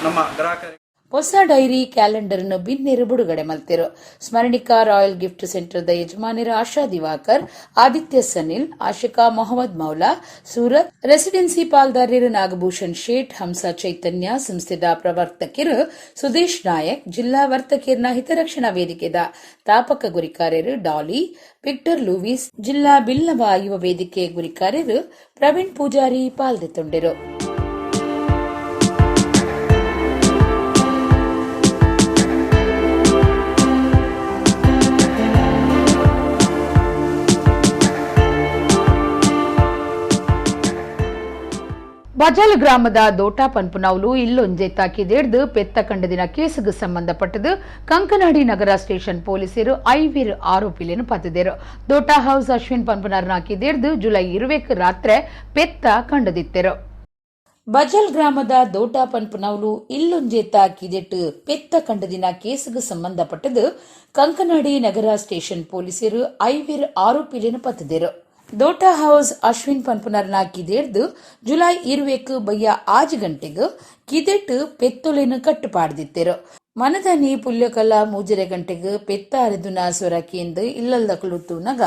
ನಮ್ಮ ಗ್ರಾಹಕರಿಗೆ ಹೊಸ ಡೈರಿ ಕ್ಯಾಲೆಂಡರ್ನ್ನು ಬಿನ್ನೇರು ಬಿಡುಗಡೆ ಮಲ್ತಿರು. ಸ್ಮರಣಿಕ ರಾಯಲ್ ಗಿಫ್ಟ್ ಸೆಂಟರ್ದ ಯಜಮಾನಿರ ಆಶಾ ದಿವಾಕರ್, ಆದಿತ್ಯ ಸನಿಲ್, ಆಶಿಕಾ ಮೊಹಮ್ಮದ್ ಮೌಲಾ, ಸೂರತ್ ರೆಸಿಡೆನ್ಸಿ ಪಾಲ್ದಾರ್ಯರು ನಾಗಭೂಷಣ್ ಶೇಠ್, ಹಂಸ ಚೈತನ್ಯ ಸಂಸ್ಥೆದ ಪ್ರವರ್ತಕರು ಸುದೇಶ್ ನಾಯಕ್, ಜಿಲ್ಲಾ ವರ್ತಕರ್ನ ಹಿತರಕ್ಷಣಾ ವೇದಿಕೆದ ತಾಪಕ ಗುರಿಕಾರ್ಯರು ಡಾಲಿ, ವಿಕ್ಟರ್ ಲೂವಿಸ್, ಜಿಲ್ಲಾ ಬಿಲ್ಲವ ಯುವ ವೇದಿಕೆ ಗುರಿಕಾರ್ಯರು ಪ್ರವೀಣ್ ಪೂಜಾರಿ ಪಾಲ್ಗೊಂಡಿರು. ಬಜಲ್ ಗ್ರಾಮದ ದೋಟಾ ಪನ್ಪುನೌಲು ಇಲ್ಲೊಂಜೆ ತಾಕಿದೇಡ್ದು ಪೆತ್ತ ಕಂಡದಿನ ಕೇಸುಗೆ ಸಂಬಂಧಪಟ್ಟದು ಕಂಕನಾಡಿ ನಗರ ಸ್ಟೇಷನ್ ಪೊಲೀಸರು ಐವೀರು ಆರೋಪಿలను ಪತ್ತಿದರು. ದೋಟಾ ಹೌಸ್ ಅಶ್ವಿನ್ ಪನ್ಪುನರ್ನ ಹಾಕಿದೇಡ್ದು ಜುಲೈ 20 ರಾತ್ರಿ ಪೆತ್ತ ಕಂಡದಿತ್ತರು. ಬಜಲ್ ಗ್ರಾಮದ ದೋಟಾ ಪನ್ಪುನೌಲು ಇಲ್ಲೊಂಜೆ ತಾಕಿದೆಟ್ಟು ಪೆತ್ತ ಕಂಡದಿನ ಕೇಸುಗೆ ಸಂಬಂಧಪಟ್ಟದು ಕಂಕನಾಡಿ ನಗರ ಸ್ಟೇಷನ್ ಪೊಲೀಸರು ಐವೀರು ಆರೋಪಿలను ಪತ್ತಿದರು. ದೋಟಾ ಹೌಸ್ ಅಶ್ವಿನ್ ಪನ್ಪುನರ್ನ ಕಿದೇಡ್ದು ಜುಲೈ 20 ಬಯ್ಯ 6 ಗಂಟೆಗೆ ಕಿದೆಟ್ಟು ಪೆತ್ತೊಲೆನು ಕಟ್ಟುಪಾಡ್ದಿತ್ತರು. ಮನದನಿ ಪುಲ್ಯಕಲ 3 ಗಂಟೆಗೆ ಪೆತ್ತ ಅರೆದುನ ಸೊರಕಿಂದು ಇಲ್ಲಲ್ದ ಕುಳುತ್ತುನಗ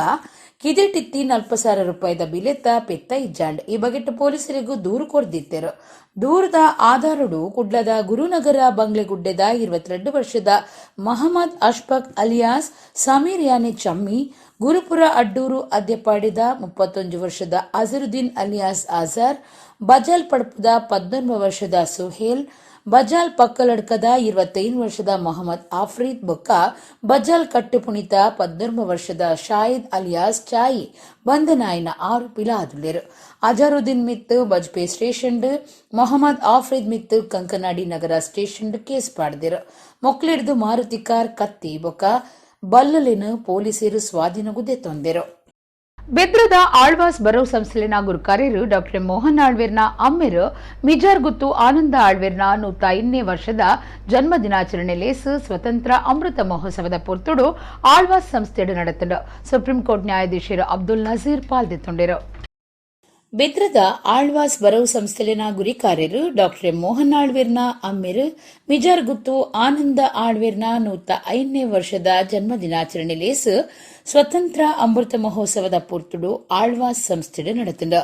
ಕಿದೆಟ್ಟಿತ್ತಿ 40,000 ರೂಪಾಯಿದ ಬಿಲೆತ್ತ ಪೆತ್ತ ಇಜ್ಜಾಂಡ್. ಈ ಬಗೆಟ್ ಪೊಲೀಸರಿಗೂ ದೂರು ಕೊಡ್ದಿತ್ತರು. ದೂರದ ಆಧಾರಡು ಕುಡ್ಲದ ಗುರುನಗರ ಬಂಗ್ಲೆಗುಡ್ಡೆದ 22 ವರ್ಷದ ಮಹಮ್ಮದ್ ಅಶ್ಫಕ್ ಅಲಿಯಾಸ್ ಸಮೀರ್ ಯಾನೆ ಚಮ್ಮಿ, ಗುರುಪುರ ಅಡ್ಡೂರು ಅದ್ಯಪಾಡಿದ 31 ವರ್ಷದ ಅಜರುದ್ದೀನ್ ಅಲಿಯಾಸ್ ಆಜಾರ್, ಬಜಾಲ್ ಪಡಪದ 19 ವರ್ಷದ ಸುಹೇಲ್, ಬಜಾಲ್ ಪಕ್ಕಲಡ್ಕದ 25 ವರ್ಷದ ಮೊಹಮ್ಮದ್ ಆಫ್ರೀದ್ ಬೊಕ್ಕ ಬಜಾಲ್ ಕಟ್ಟುಪುಣಿತ 19 ವರ್ಷದ ಶಾಹಿದ್ ಅಲಿಯಾಸ್ ಚಾಯಿ ಬಂಧನಾಯಿನ ಆರೋಪಿಲಾದುಲ್ಲೆರು. ಅಜರುದ್ದೀನ್ ಮಿತ್ತು ಬಜ್ಪೆ ಸ್ಟೇಷನ್, ಮೊಹಮ್ಮದ್ ಆಫ್ರೀದ್ ಮಿತ್ತು ಕಂಕನಾಡಿ ನಗರ ಸ್ಟೇಷನ್ ಕೇಸ್ ಪಾಡ್ದಿರು. ಮೊಕ್ಲಿಡ್ದು ಮಾರುತಿ ಕಾರ್ ಕತ್ತಿ ಬೊಕ್ಕ ಬಲ್ಲಲಿನ ಪೊಲೀಸರು ಸ್ವಾಧೀನಗುದೆ ತೊಂದರು. ಬೆದ್ರದ ಆಳ್ವಾಸ್ ಬರೋ ಸಂಸ್ಥೆಲಿನ ಗುರುಕಾರ್ಯರು ಡಾಕ್ಟರ್ ಮೋಹನ್ ಆಳ್ವೇರ್ನ ಅಮ್ಮೆರು ಮಿಜಾರ್ ಗುತ್ತು ಆನಂದ ಆಳ್ವೇರ್ನ 102ನೇ ವರ್ಷದ ಜನ್ಮ ದಿನಾಚರಣೆ ಲೇಸು ಸ್ವತಂತ್ರ ಅಮೃತ ಮಹೋತ್ಸವದ ಪೊರ್ತುಡು ಆಳ್ವಾಸ್ ಸಂಸ್ಥೆಡು ನಡೆತಂಡು. ಸುಪ್ರೀಂ ಕೋರ್ಟ್ ನ್ಯಾಯಾಧೀಶರು ಅಬ್ದುಲ್ ನಜೀರ್ ಪಾಲ್ಗೊಂಡಿರು. ಬೆದ್ರದ ಆಳ್ವಾಸ್ ಬರೋ ಸಂಸ್ಥೆಲಿನ ಗುರಿಕಾರ್ಯರು ಡಾಕ್ಟರ್ ಮೋಹನ್ ಆಳ್ವೇರ್ನ ಅಮ್ಮೆರು ಮಿಜಾರ್ ಗುತ್ತು ಆನಂದ ಆಳ್ವೇರ್ನ 105ನೇ ವರ್ಷದ ಜನ್ಮ ದಿನಾಚರಣೆ ಲೇಸು ಸ್ವತಂತ್ರ ಅಮೃತ ಮಹೋತ್ಸವದ ಪೊರ್ತುಡು ಆಳ್ವಾಸ್ ಸಂಸ್ಥೆಡು ನಡೆತಂಡು.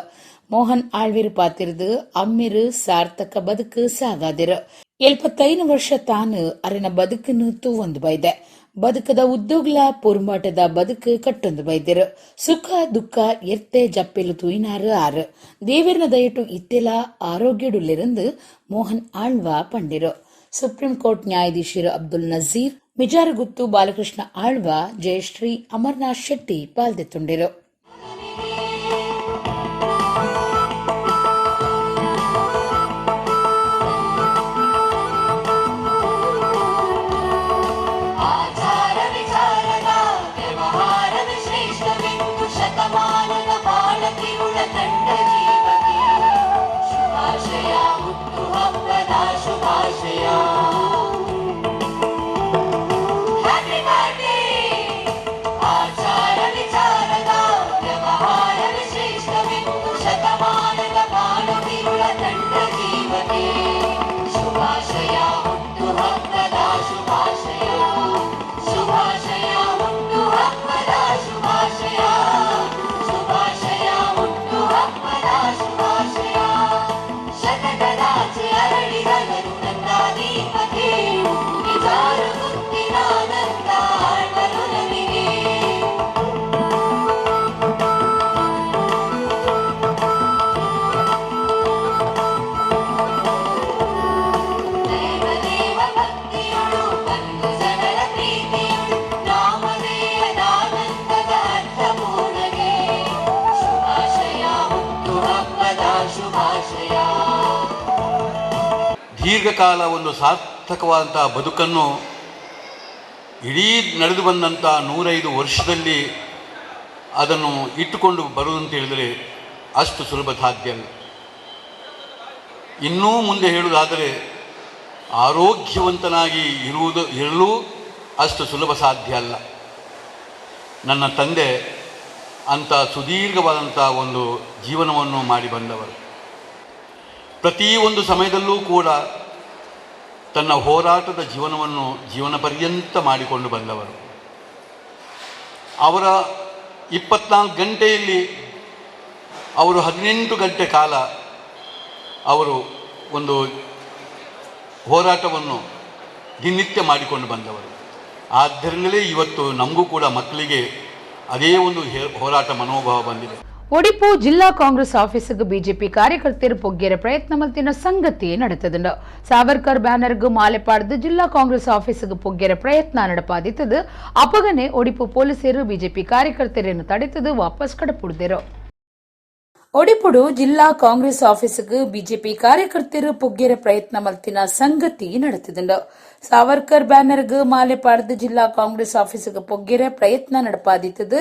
ಮೋಹನ್ ಆಳ್ವೇರು ಪಾತಿರ್ದು ಅಮ್ಮೆರು ಸಾರ್ಥಕ ಬದುಕು ಸಾಗಾದಿರು. 75 ವರ್ಷ ತಾನು ಅರೆನ ಬದುಕನ್ನು ತೂವೊಂದು ಬೈದೆ. ಬದುಕದ ಉದ್ದೋಗ್ಲ ಪೊರುಂಬಾಟದ ಬದುಕು ಕಟ್ಟೊಂದು ಬೈದಿರು. ಸುಖ ದುಃಖ ಎರ್ತೆ ಜಪ್ಪೆಲು ತೂಯಿನಾರು ಆರು. ದೇವೇರ್ನ ದಯಟು ಇತ್ತೆಲ ಆರೋಗ್ಯಡುಲ್ಲಿರಂದು ಮೋಹನ್ ಆಳ್ವಾ ಪಂಡಿರು. ಸುಪ್ರೀಂ ಕೋರ್ಟ್ ನ್ಯಾಯಾಧೀಶರು ಅಬ್ದುಲ್ ನಜೀರ್, ಮಿಜಾರಗುತ್ತು ಬಾಲಕೃಷ್ಣ ಆಳ್ವಾ, ಜಯಶ್ರೀ, ಅಮರ್ನಾಥ್ ಶೆಟ್ಟಿ ಪಾಲ್ಗೊಂಡಿರು. ದೀರ್ಘಕಾಲ ಒಂದು ಸಾರ್ಥಕವಾದಂಥ ಬದುಕನ್ನು ಇಡೀ ನಡೆದು ಬಂದಂಥ 105 ವರ್ಷದಲ್ಲಿ ಅದನ್ನು ಇಟ್ಟುಕೊಂಡು ಬರುವುದಂತ ಹೇಳಿದರೆ ಅಷ್ಟು ಸುಲಭ ಸಾಧ್ಯ ಅಲ್ಲ. ಇನ್ನೂ ಮುಂದೆ ಹೇಳುವುದಾದರೆ ಆರೋಗ್ಯವಂತನಾಗಿ ಇರಲು ಅಷ್ಟು ಸುಲಭ ಸಾಧ್ಯ ಅಲ್ಲ. ನನ್ನ ತಂದೆ ಅಂಥ ಸುದೀರ್ಘವಾದಂಥ ಒಂದು ಜೀವನವನ್ನು ಮಾಡಿ ಬಂದವರು. ಪ್ರತಿಯೊಂದು ಸಮಯದಲ್ಲೂ ಕೂಡ ತನ್ನ ಹೋರಾಟದ ಜೀವನವನ್ನು ಜೀವನ ಪರ್ಯಂತ ಮಾಡಿಕೊಂಡು ಬಂದವರು. ಅವರ 24 ಗಂಟೆಯಲ್ಲಿ ಅವರು 18 ಗಂಟೆ ಕಾಲ ಅವರು ಒಂದು ಹೋರಾಟವನ್ನು ದಿನನಿತ್ಯ ಮಾಡಿಕೊಂಡು ಬಂದವರು. ಆದ್ದರಿಂದಲೇ ಇವತ್ತು ನಮಗೂ ಕೂಡ ಮಕ್ಕಳಿಗೆ ಅದೇ ಒಂದು ಹೋರಾಟ ಮನೋಭಾವ ಬಂದಿದೆ. ಒಡಿಪು ಜಿಲ್ಲಾ ಕಾಂಗ್ರೆಸ್ ಆಫೀಸಿಗೆ ಬಿಜೆಪಿ ಕಾರ್ಯಕರ್ತರು ಪೊಗ್ಗೆರೆ ಪ್ರಯತ್ನ ಮಲ್ತಿನ ಸಂಗತಿ ನಡೆತದುಂಡು. ಸಾವರ್ಕರ್ ಬ್ಯಾನರ್ಗೂ ಮಾಲೆ ಪಾಡ್ದು ಜಿಲ್ಲಾ ಕಾಂಗ್ರೆಸ್ ಆಫೀಸಿಗೆ ಪೊಗ್ಗೆರೆ ಪ್ರಯತ್ನ ನಡೆಪಾದಿತ್ತದು. ಅಪಗನೆ ಒಡಿಪು ಪೊಲೀಸರು ಬಿಜೆಪಿ ಕಾರ್ಯಕರ್ತರನ್ನು ತಡೆತದು ವಾಪಸ್ ಕಡಪುಡ್ದರು. ಒಡಿಪುಡು ಜಿಲ್ಲಾ ಕಾಂಗ್ರೆಸ್ ಆಫೀಸಿಗೆ ಬಿಜೆಪಿ ಕಾರ್ಯಕರ್ತರು ಪೊಗ್ಗೆರೆ ಪ್ರಯತ್ನ ಮಲ್ತಿನ ಸಂಗತಿ ನಡೆತದುಂಡು. ಸಾವರ್ಕರ್ ಬ್ಯಾನರ್ಗೆ ಮಾಲೆ ಪಾಡ್ದು ಜಿಲ್ಲಾ ಕಾಂಗ್ರೆಸ್ ಆಫೀಸಿಗೆ ಪೊಗ್ಗೆರೆ ಪ್ರಯತ್ನ ನಡೆಪಾದಿತ್ತದು.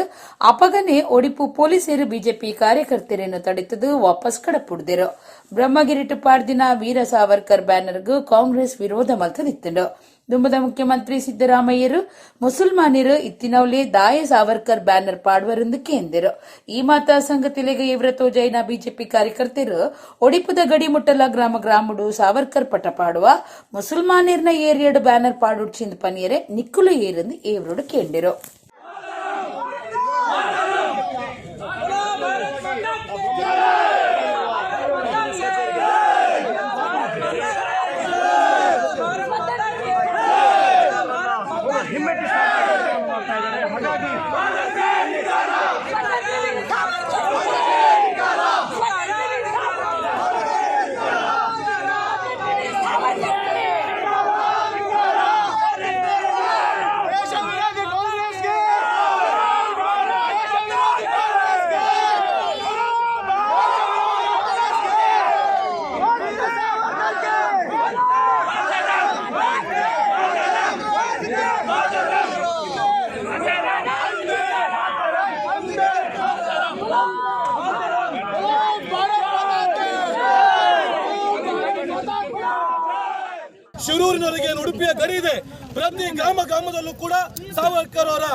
ಅಪಗನೆ ಒಡಿಪು ಪೊಲೀಸರು ಬಿಜೆಪಿ ಕಾರ್ಯಕರ್ತರನ್ನು ತಡೆತದು ವಾಪಸ್ ಕಡಪುಡ್ದರು. ಬ್ರಹ್ಮಗಿರಿಟ್ಟು ಪಾಡ್ದಿನ ವೀರ ಸಾವರ್ಕರ್ ಬ್ಯಾನರ್ಗೆ ಕಾಂಗ್ರೆಸ್ ವಿರೋಧ ಮಲ್ತದಿತ್ತುಂಡು. ದುಂಬದ ಮುಖ್ಯಮಂತ್ರಿ ಸಿದ್ದರಾಮಯ್ಯರು ಮುಸಲ್ಮಾನರು ಇತ್ತಿನವಲೆ ದಾಯ ಸಾವರ್ಕರ್ ಬ್ಯಾನರ್ ಪಾಡುವರೆಂದು ಕೇಂದರು. ಈ ಮಾತ ಸಂಗತಿಲೆಗೆ ಇವರತೋ ಜೈನ ಬಿಜೆಪಿ ಕಾರ್ಯಕರ್ತರು ಒಡಿಪುದ ಗಡಿ ಮುಟ್ಟಲ ಗ್ರಾಮಡು ಸಾವರ್ಕರ್ ಪಟ ಪಾಡುವ ಮುಸಲ್ಮಾನರ್ನ ಏರಿಯಡು ಬ್ಯಾನರ್ ಪಾಡುಚಿಂದ ಪನಿಯರೆ ನಿಕ್ಕುಲು ಏರೆಂದು ಇವರೋಡು ಕೇಂದಿರು. ಶಿರೂರಿನವರೆಗೆ ಉಡುಪಿಯ ಗಡಿ ಇದೆ. ಪ್ರತಿ ಗ್ರಾಮದಲ್ಲೂ ಕೂಡ ಸಾವರ್ಕರ್ ಅವರ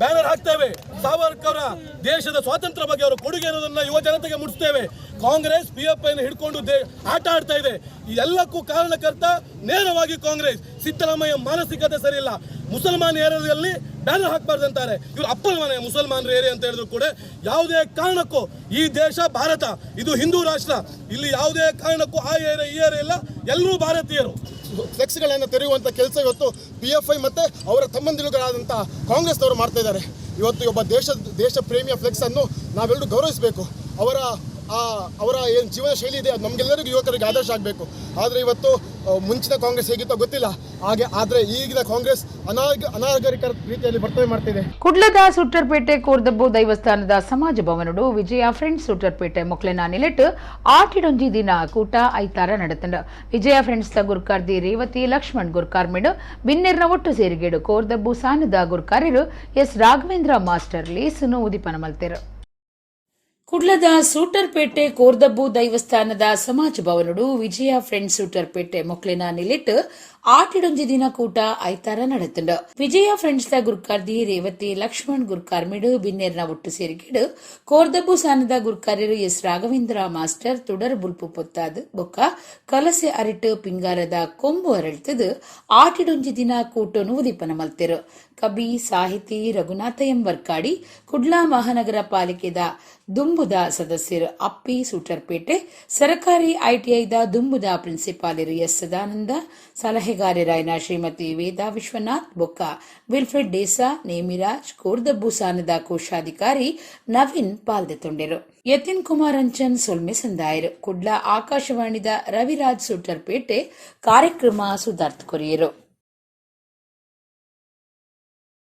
ಬ್ಯಾನರ್ ಹಾಕ್ತೇವೆ. ಸಾವರ್ಕರ್ ಅವರ ದೇಶದ ಸ್ವಾತಂತ್ರ್ಯ ಬಗ್ಗೆ ಅವರ ಕೊಡುಗೆ ಅನ್ನೋದನ್ನ ಯುವ ಜನತೆಗೆ ಮುಟ್ಟಿಸ್ತೇವೆ. ಕಾಂಗ್ರೆಸ್ PFI ಹಿಡ್ಕೊಂಡು ಆಟ ಆಡ್ತಾ ಇದೆ. ಈ ಎಲ್ಲಕ್ಕೂ ಕಾರಣಕರ್ತ ನೇರವಾಗಿ ಕಾಂಗ್ರೆಸ್. ಸಿದ್ದರಾಮಯ್ಯ ಮಾನಸಿಕತೆ ಸರಿ ಇಲ್ಲ. ಮುಸಲ್ಮಾನ ಏರಿಯಾದಲ್ಲಿ ಬ್ಯಾನರ್ ಹಾಕಬಾರ್ದು ಅಂತಾರೆ. ಇವರು ಅಪ್ಪನ ಮನೆ ಮುಸಲ್ಮಾನರ ಏರಿಯಾ ಅಂತ ಹೇಳಿದ್ರು ಕೂಡ ಯಾವುದೇ ಕಾರಣಕ್ಕೂ ಈ ದೇಶ ಭಾರತ, ಇದು ಹಿಂದೂ ರಾಷ್ಟ್ರ. ಇಲ್ಲಿ ಯಾವುದೇ ಕಾರಣಕ್ಕೂ ಆ ಏರಿಯಾ ಈ ಏರಿಯಾ ಇಲ್ಲ, ಎಲ್ಲರೂ ಭಾರತೀಯರು. ಫ್ಲೆಕ್ಸ್ಗಳನ್ನು ತೆರೆಯುವಂಥ ಕೆಲಸ ಇವತ್ತು PFI ಮತ್ತು ಅವರ ತಮ್ಮಂದಿರುಗಳಾದಂಥ ಕಾಂಗ್ರೆಸ್ನವರು ಮಾಡ್ತಾ ಇದ್ದಾರೆ. ಇವತ್ತು ಒಬ್ಬ ದೇಶ ಪ್ರೇಮಿಯ ಫ್ಲೆಕ್ಸನ್ನು ನಾವೆಲ್ಲರೂ ಗೌರವಿಸಬೇಕು. ಅವರ ಏನು ಜೀವನ ಶೈಲಿ ಇದೆ ಅದು ನಮಗೆಲ್ಲರಿಗೂ ಯುವಕರಿಗೆ ಆದರ್ಶ ಆಗಬೇಕು. ಆದರೆ ಇವತ್ತು ಮುಂಚಿನ ಕಾಂಗ್ರೆಸ್ ಹೇಗಿತ್ತೋ ಗೊತ್ತಿಲ್ಲ, ಆದರೆ ಈಗಿನ ಕಾಂಗ್ರೆಸ್ ಅನಾಗರಿಕ ರೀತಿಯಲ್ಲಿ ವರ್ತನೆ ಮಾಡ್ತಿದೆ. ಕುಡ್ಲದ ಸುಟ್ಟರ್ಪೇಟೆ ಕೋರ್ದಬ್ಬು ದೈವಸ್ಥಾನದ ಸಮಾಜ ಭವನಡು ವಿಜಯ ಫ್ರೆಂಡ್ಸ್ ಸುಟ್ಟರ್ಪೇಟೆ ಮೊಕ್ಲೆನ ನಿಲೆಟ್ ಆಟಿಡೊಂಜಿ ದಿನ ಕೂಟ ಐತಾರ ನಡೆತಂಡ. ವಿಜಯ ಫ್ರೆಂಡ್ಸ್ ದ ಗುರ್ಕಾರ್ದಿ ರೇವತಿ ಲಕ್ಷ್ಮಣ್ ಗುರ್ಕಾರ್ಮಿಡು ಬಿನ್ನೆರ್ನ ಒಟ್ಟು ಸೇರಿಗೆಡು ಕೋರ್ದಬ್ಬು ಸಾನದ ಗುರ್ಕಾರ್ಯರು ಎಸ್ ರಾಘವೇಂದ್ರ ಮಾಸ್ಟರ್ ಲೇಸನು ಉದಿಪನ ಮಲ್ತೆರು. ಕುಡ್ಲದ ಸೂಟರ್ಪೇಟೆ ಕೋರ್ದಬ್ಬು ದೈವಸ್ಥಾನದ ಸಮಾಜ ಭವನಡು ವಿಜಯ ಫ್ರೆಂಡ್ಸ್ ಸೂಟರ್ಪೇಟೆ ಮೊಕ್ಲೆನ ನಿಲೆಟ್ ಆಟಿಡೊಂಜಿ ದಿನ ಕೂಟ ಐತಾರ ನಡೆತುಂಡು. ವಿಜಯ ಫ್ರೆಂಡ್ಸ್ ದ ಗುರ್ಕಾರ್ದಿ ರೇವತಿ ಲಕ್ಷ್ಮಣ್ ಗುರ್ಕಾರ್ಮಿಡು ಬಿನ್ನೆರ್ನ ಒಟ್ಟು ಸೇರಿಕೆಡು ಕೋರ್ದಬ್ಬು ಸಾನದ ಗುರ್ಕಾರ್ಯರು ಎಸ್ ರಾಘವೇಂದ್ರ ಮಾಸ್ಟರ್ ತುಡರ್ ಬುಲ್ಪು ಪೊತ್ತಾದ್ ಬೊಕ್ಕ ಕಲಸೆ ಅರಿಟ್ಟು ಪಿಂಗಾರದ ಕೊಂಬು ಅರಳ್ತದು ಆಟಿಡೊಂಜಿ ದಿನ ಕೂಟನು ಉದಿಪನ ಮಲ್ತೆರು. ಕಬಿ ಸಾಹಿತಿ ರಘುನಾಥ ಎಂ ವರ್ಕಾಡಿ ಕುಡ್ಲಾ ಮಹಾನಗರ ಪಾಲಿಕೆದ ದುಂಬುದ ಸದಸ್ಯರು ಅಪ್ಪಿ ಸೂಟರ್ಪೇಟೆ ಸರಕಾರಿ ITIದ ದುಂಬುದ ಪ್ರಿನ್ಸಿಪಾಲರು ಎಸ್ ಸದಾನಂದ ಸಲಹೆಗಾರರಾಯನ ಶ್ರೀಮತಿ ವೇದಾ ವಿಶ್ವನಾಥ್ ಬೊಕ್ಕ ವಿಲ್ಫ್ರೆಡ್ ಡೇಸಾ ನೇಮಿರಾಜ್ ಕೋರ್ದಬ್ಬು ಸಾನದ ಕೋಶಾಧಿಕಾರಿ ನವೀನ್ ಪಾಲ್ದೆತೊಂಡೆರು. ಯತಿನ್ ಕುಮಾರ್ ಅಂಚನ್ ಸೊಲ್ಮೆ ಸಂದಾಯರು. ಕುಡ್ಲಾ ಆಕಾಶವಾಣಿದ ರವಿರಾಜ್ ಸೂಟರ್ಪೇಟೆ ಕಾರ್ಯಕ್ರಮ ಸುಧಾರ್ಥ ಕೊರಿಯರು.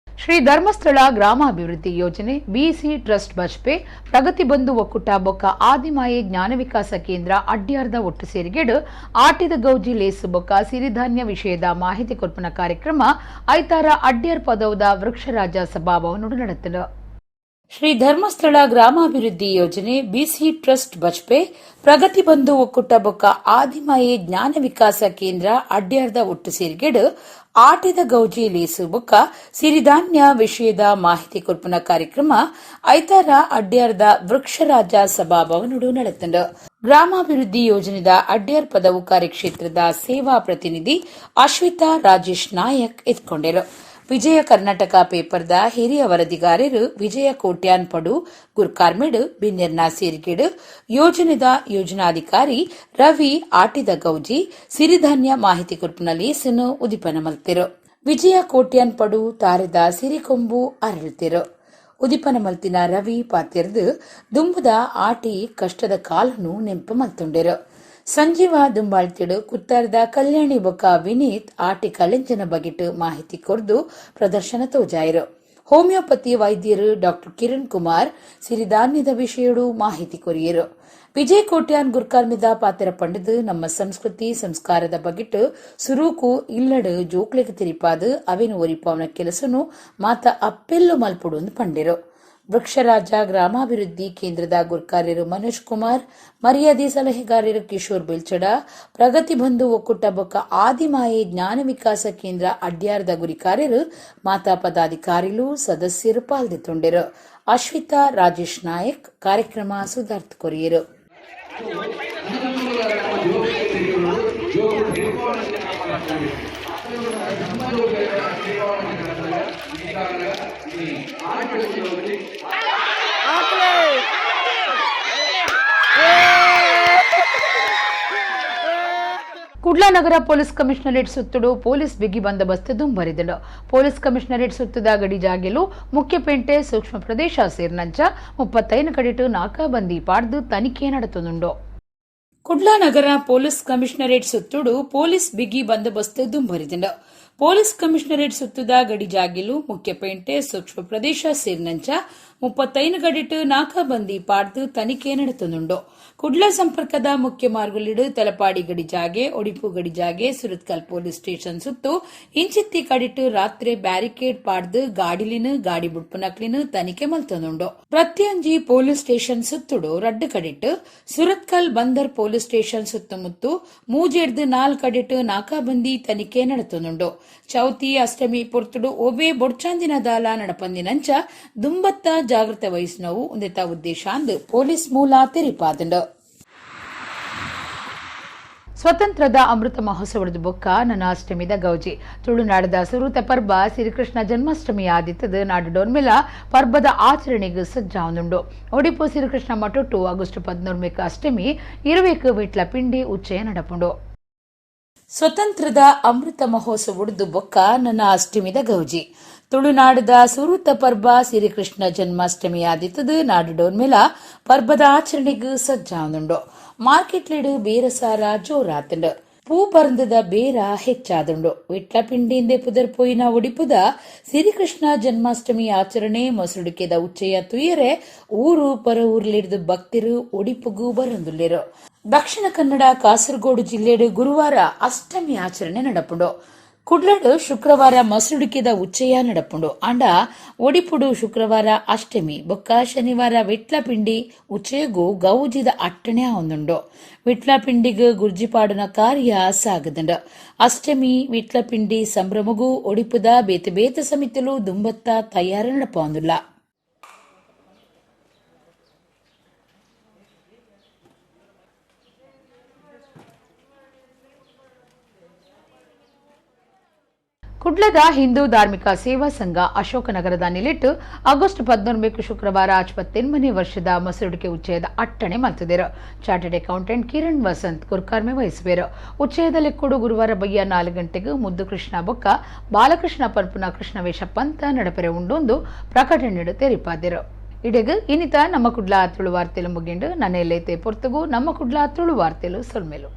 ಶ್ರೀ ಧರ್ಮಸ್ಥಳ ಗ್ರಾಮಾಭಿವೃದ್ಧಿ ಯೋಜನೆ BC ಟ್ರಸ್ಟ್ ಬಜ್ಪೆ ಪ್ರಗತಿ ಬಂಧು ಒಕ್ಕೂಟ ಬೊಕ್ಕ ಆದಿಮಾಯೆ ಜ್ಞಾನ ವಿಕಾಸ ಕೇಂದ್ರ ಅಡ್ಯಾರ್ದ ಒಟ್ಟು ಸೇರಿಗೆಡು ಆಟಿದ ಗೌಜಿ ಲೇಸು ಬೊಕ್ಕ ಸಿರಿಧಾನ್ಯ ವಿಷಯದ ಮಾಹಿತಿ ಕೊರ್ಪನ ಕಾರ್ಯಕ್ರಮ ಐತಾರ ಅಡ್ಯಾರ್ ಪದವದ ವೃಕ್ಷರಾಜ ಸಭಾಭವನಡು ನಡೆತಲು. ಶ್ರೀ ಧರ್ಮಸ್ಥಳ ಗ್ರಾಮಾಭಿವೃದ್ಧಿ ಯೋಜನೆ BC ಟ್ರಸ್ಟ್ ಬಜ್ಪೆ ಪ್ರಗತಿ ಬಂಧು ಒಕ್ಕೂಟ ಬೊಕ್ಕ ಆದಿಮಾಯೆ ಜ್ಞಾನ ವಿಕಾಸ ಕೇಂದ್ರ ಅಡ್ಯಾರ್ದ ಒಟ್ಟು ಸೇರಿಗೆಡು ಆಟಿದ ಗೌಜಿ ಲೀಸು ಬೊಕ್ಕ ಸಿರಿಧಾನ್ಯ ವಿಷಯದ ಮಾಹಿತಿ ಕೊರ್ಪುನ ಕಾರ್ಯಕ್ರಮ ಐತಾರ ಅಡ್ಯಾರ್ದ ವೃಕ್ಷರಾಜ ಸಭಾಭವನಡು ನಡೆತಂಡ ಗ್ರಾಮಾಭಿವೃದ್ಧಿ ಯೋಜನೆದ ಅಡ್ಯಾರ್ ಪದವು ಕಾರ್ಯಕ್ಷೇತ್ರದ ಸೇವಾ ಪ್ರತಿನಿಧಿ ಅಶ್ವಿತಾ ರಾಜೇಶ್ ನಾಯಕ್ ಎತ್ಕೊಂಡರು. ವಿಜಯ ಕರ್ನಾಟಕ ಪೇಪರ್ದ ಹಿರಿಯ ವರದಿಗಾರರು ವಿಜಯ ಕೋಟ್ಯಾನ್ ಪಡು ಗುರ್ಕಾರ್ಮೆಡ್ ಬಿನ್ನೆರ್ನ ಸೇರ್ಗಿಡ್ ಯೋಜನೆದ ಯೋಜನಾಧಿಕಾರಿ ರವಿ ಆಟಿದ ಗೌಜಿ ಸಿರಿಧಾನ್ಯ ಮಾಹಿತಿ ಕುರ್ಪುನಲ್ಲಿ ಸಿನು ಉದಿಪನ ಮಲ್ತಿರು. ವಿಜಯ ಕೋಟ್ಯಾನ್ ಪಡು ತಾರೆದ ಸಿರಿಕೊಂಬು ಅರಳುತ್ತಿರು. ಉದಿಪನ ಮಲ್ತಿನ ರವಿ ಪಾತಿರ್ದು ದುಂಬುದ ಆಟಿ ಕಷ್ಟದ ಕಾಲನು ನೆಂಪು ಮಲ್ತುಂಡಿರು. ಸಂಜೀವ ದುಂಬಾಳ್ತಿಡು ಕುತ್ತಾರದ ಕಲ್ಯಾಣಿ ಬೊಕ್ಕ ವಿನೀತ್ ಆಟಿ ಕಲೆಂಜನ ಬಗೆಟ್ ಮಾಹಿತಿ ಕೊರ್ದು ಪ್ರದರ್ಶನ ತೋಜಾಯಿರು. ಹೋಮಿಯೋಪತಿ ವೈದ್ಯರು ಡಾಕ್ಟರ್ ಕಿರಣ್ ಕುಮಾರ್ ಸಿರಿಧಾನ್ಯದ ವಿಷಯಡು ಮಾಹಿತಿ ಕೊರಿಯರು. ವಿಜಯ್ ಕೋಟ್ಯಾನ್ ಗುರ್ಕಾರ್ಮಿದ ಪಾತ್ರ ಪಂಡದು ನಮ್ಮ ಸಂಸ್ಕೃತಿ ಸಂಸ್ಕಾರದ ಬಗೆಟ್ ಸುರೂಕು ಇಲ್ಲಡು ಜೋಕ್ಲೆಗೆ ತಿರಿಪಾದು ಅವೇನು ಒರಿಪಾವನ ಕೆಲಸನು ಮಾತ ಅಪ್ಪೆಲ್ಲು ಮಲ್ಪುಡು ಪಂಡಿರು. ವೃಕ್ಷರಾಜ ಗ್ರಾಮಾಭಿವೃದ್ಧಿ ಕೇಂದ್ರದ ಗುರ್ಕಾರ್ಯರು ಮನೋಜ್ ಕುಮಾರ್, ಮರ್ಯಾದೆ ಸಲಹೆಗಾರರು ಕಿಶೋರ್ ಬಿಲ್ಚಡ, ಪ್ರಗತಿ ಬಂಧು ಒಕ್ಕೂಟ ಬೊಕ್ಕ ಆದಿಮಾಯೆ ಜ್ಞಾನ ವಿಕಾಸ ಕೇಂದ್ರ ಅಡ್ಯಾರ್ದ ಗುರಿಕಾರ್ಯರು ಮಾತಾ ಪದಾಧಿಕಾರಿಗಳು ಸದಸ್ಯರು ಪಾಲ್ಗೊಂಡಿರು. ಅಶ್ವಿತಾ ರಾಜೇಶ್ ನಾಯಕ್ ಕಾರ್ಯಕ್ರಮ ಸುಧಾರ್ಥ ಕೊರಿಯರು. ಕುಡ್ಲಾನಗರ ಪೊಲೀಸ್ ಕಮಿಷನರೇಟ್ ಸುತ್ತುಡು ಪೊಲೀಸ್ ಬಿಗಿ ಬಂದೋಬಸ್ತ್ ದುಂಬರಿದಳು. ಪೊಲೀಸ್ ಕಮಿಷನರೇಟ್ ಸುತ್ತದ ಗಡಿ ಜಾಗೆಲು ಮುಖ್ಯಪೇಂಟೆ ಸೂಕ್ಷ್ಮ ಪ್ರದೇಶ ಸೇರಿನಂಚ 35 ಕಡಿಟು ನಾಕಾಬಂದಿ ಪಾಡ್ದು ತನಿಖೆ ನಡೆತುಂಡು. ಕುಡ್ಲಾನಗರ ಪೊಲೀಸ್ ಕಮಿಷನರೇಟ್ ಸುತ್ತುಡು ಪೊಲೀಸ್ ಬಿಗಿ ಬಂದೋಬಸ್ತ್ ದುಂಬರಿದಳು. ಪೊಲೀಸ್ ಕಮಿಷನರೇಟ್ ಸುತ್ತದ ಗಡಿ ಜಾಗೆಲು ಮುಖ್ಯಪೇಂಟೆ ಸೂಕ್ಷ್ಮ ಪ್ರದೇಶ ಸೇರಿನಂಚ 35 ಗಡಿಟು ನಾಕಾಬಂದಿ ಪಾಡ್ದು ತನಿಖೆ ನಡೆತುಂಡು. ಕುಡ್ಲ ಸಂಪರ್ಕದ ಮುಖ್ಯ ಮಾರ್ಗಲಿಡು ತಲಪಾಡಿ ಗಡಿಜಾಗೆ ಒಡಿಪು ಗಡಿಜಾಗೆ ಸುರತ್ಕಲ್ ಪೊಲೀಸ್ ಸ್ಟೇಷನ್ ಸುತ್ತು ಇಂಚಿತ್ತಿ ಕಡಿಟು ರಾತ್ರಿ ಬ್ಯಾರಿಕೇಡ್ ಪಾಡ್ದು ಗಾಡಿಲಿನ ಗಾಡಿ ಬುಡ್ಪುನಕ್ಲಿನ ತನಿಖೆ ಮಲ್ತೊಂದುಂಡು. ಪ್ರತಿಯೊಂಜಿ ಪೊಲೀಸ್ ಸ್ಟೇಷನ್ ಸುತ್ತುಡು ರಡ್ಡು ಕಡಿಟು ಸುರತ್ಕಲ್ ಬಂದರ್ ಪೊಲೀಸ್ ಸ್ಟೇಷನ್ ಸುತ್ತಮುತ್ತು ಮೂಜೆಡ್ದು 4 ಕಡಿಟು ನಾಕಾಬಂದಿ ತನಿಖೆ ನಡೆತೊಂದುಂಡು. ಚೌತಿ ಅಷ್ಟಮಿ ಪೊರ್ತುಡು ಒಬೆ ಬೊಡ್ಚಾಂದಿನ ದಾಲ ನಡಪಂದಿನಂಚ ದುಂಬತ್ತ ಜಾಗೃತ ವಹಿಸಿನವು ಉಂದೆತ ಉದ್ದೇಶಾಂದು ಪೊಲೀಸ್ ಮೂಲ ತೆರಿಪಾದಂಡು. ಸ್ವತಂತ್ರದ ಅಮೃತ ಮಹೋತ್ಸವದ ಬೊಕ್ಕ ನನಾಷ್ಟಮಿದ ಗೌಜಿ ತುಳುನಾಡದ ಸುರೂತ ಪರ್ಬ ಶ್ರೀಕೃಷ್ಣ ಜನ್ಮಾಷ್ಟಮಿ ಆದಿತ್ತದ ನಾಡು ಡೋರ್ಮೆಲ ಪರ್ಬದ ಆಚರಣೆಗೆ ಸಜ್ಜಾವುಂಡು. ಒಡಿಪು ಶ್ರೀಕೃಷ್ಣ ಮಠೊಟ್ಟು ಆಗಸ್ಟ್ 14 ಅಷ್ಟಮಿ 20 ವಿಟ್ಲ ಪಿಂಡಿ ಉಚ್ಚಯ ನಡಪುಂಡು. ಸ್ವತಂತ್ರದ ಅಮೃತ ಮಹೋತ್ಸವದ ಬೊಕ್ಕ ನನ್ನ ಅಷ್ಟಮಿದ ಗೌಜಿ ತುಳುನಾಡದ ಸುರೂತ ಪರ್ಬ ಶ್ರೀಕೃಷ್ಣ ಜನ್ಮಾಷ್ಟಮಿ ಆದಿತ್ತದ ನಾಡು ಡೋರ್ಮೆಲ ಪರ್ಬದ ಆಚರಣೆಗೆ ಸಜ್ಜಾವುಂಡು. ಮಾರ್ಕೆಟ್ಲಿಡು ಬೇರಸಾರ ಜೋರಾತಂಡು. ಪೂ ಪರಂದದ ಬೇರ ಹೆಚ್ಚಾದುಂಡು. ವಿಟ್ಲ ಪಿಂಡಿಂದೆ ಪುದರ್ ಪೋಯಿನ ಒಡಿಪುದ ಶ್ರೀಕೃಷ್ಣ ಜನ್ಮಾಷ್ಟಮಿ ಆಚರಣೆ ಮೊಸರುಡಿಕೆದ ಉಚ್ಚೆಯ ತುಯ್ಯರೆ ಊರು ಪರ ಊರ್ಲಿಡ್ದು ಭಕ್ತರು ಒಡಿಪುಗೂ ಬರಂದುಲ್ಲೆರು. ದಕ್ಷಿಣ ಕನ್ನಡ ಕಾಸರಗೋಡು ಜಿಲ್ಲೆಡು ಗುರುವಾರ ಅಷ್ಟಮಿ ಆಚರಣೆ ನಡಪುಂಡು. ಕುಡ್ಲಡು ಶುಕ್ರವಾರ ಮಸರುಡಿಕೆದ ಉಚ್ಚಯ ನಡಪುಂಡು. ಅಂಡ ಒಡಿಪುಡು ಶುಕ್ರವಾರ ಅಷ್ಟಮಿ ಬೊಕ್ಕ ಶನಿವಾರ ವಿಟ್ಲ ಪಿಂಡಿ ಉಚ್ಚೆಗೂ ಗೌಜಿದ ಅಟ್ಟಣೆ ಹೊಂದುಂಡು. ವಿಟ್ಲ ಪಿಂಡಿಗೆ ಗುರ್ಜಿಪಾಡಿನ ಕಾರ್ಯ ಸಾಗದಂಡು. ಅಷ್ಟಮಿ ವಿಟ್ಲ ಪಿಂಡಿ ಸಂಭ್ರಮಗೂ ಒಡಿಪುದ ಬೇತೆ ಬೇತೆ ಸಮಿತಿಲು ದುಂಬತ್ತ ತಯಾರ ನಡಪೊಂದುಲ್ಲ. ಕುಡ್ಲದ ಹಿಂದೂ ಧಾರ್ಮಿಕ ಸೇವಾ ಸಂಘ ಅಶೋಕನಗರದ ನಿಲಿಟ್ಟು ಆಗಸ್ಟ್ 14 ಶುಕ್ರವಾರ 58ನೇ ವರ್ಷದ ಮಸರುಡಿಕೆ ಉಚ್ಚಯದ ಅಟ್ಟಣೆ ಮಲ್ತಿದರು. ಚಾರ್ಟೆಡ್ ಅಕೌಂಟೆಂಟ್ ಕಿರಣ್ ವಸಂತ್ ಗುರ್ಕಾರ್ಮೆ ವಹಿಸುವರು. ಉಚ್ಚಯದಲ್ಲಿ ಕೂಡ ಗುರುವಾರ ಬಯ್ಯ 4 ಗಂಟೆಗೆ ಮುದ್ದು ಕೃಷ್ಣ ಬೊಕ್ಕ ಬಾಲಕೃಷ್ಣ ಪಂಪುನ ಕೃಷ್ಣವೇಷ ಪಂತ ನಡಪೆರೆ ಉಂಡೊಂದು ಪ್ರಕಟಣೆ ತೆರಿಪಾದರು. ಇಡೆಗು ಇನ್ನಿತ ನಮ್ಮ ಕುಡ್ಲ ತುಳು ವಾರ್ತೆಲು ಮುಗಿಂಡು ನನ್ನ ಎಲ್ಲೈತೆ ಪೊರ್ತುಗು ನಮ್ಮ ಕುಡ್ಲ ತುಳು ವಾರ್ತೆಲು ಸೊಲ್ಮೆಲು.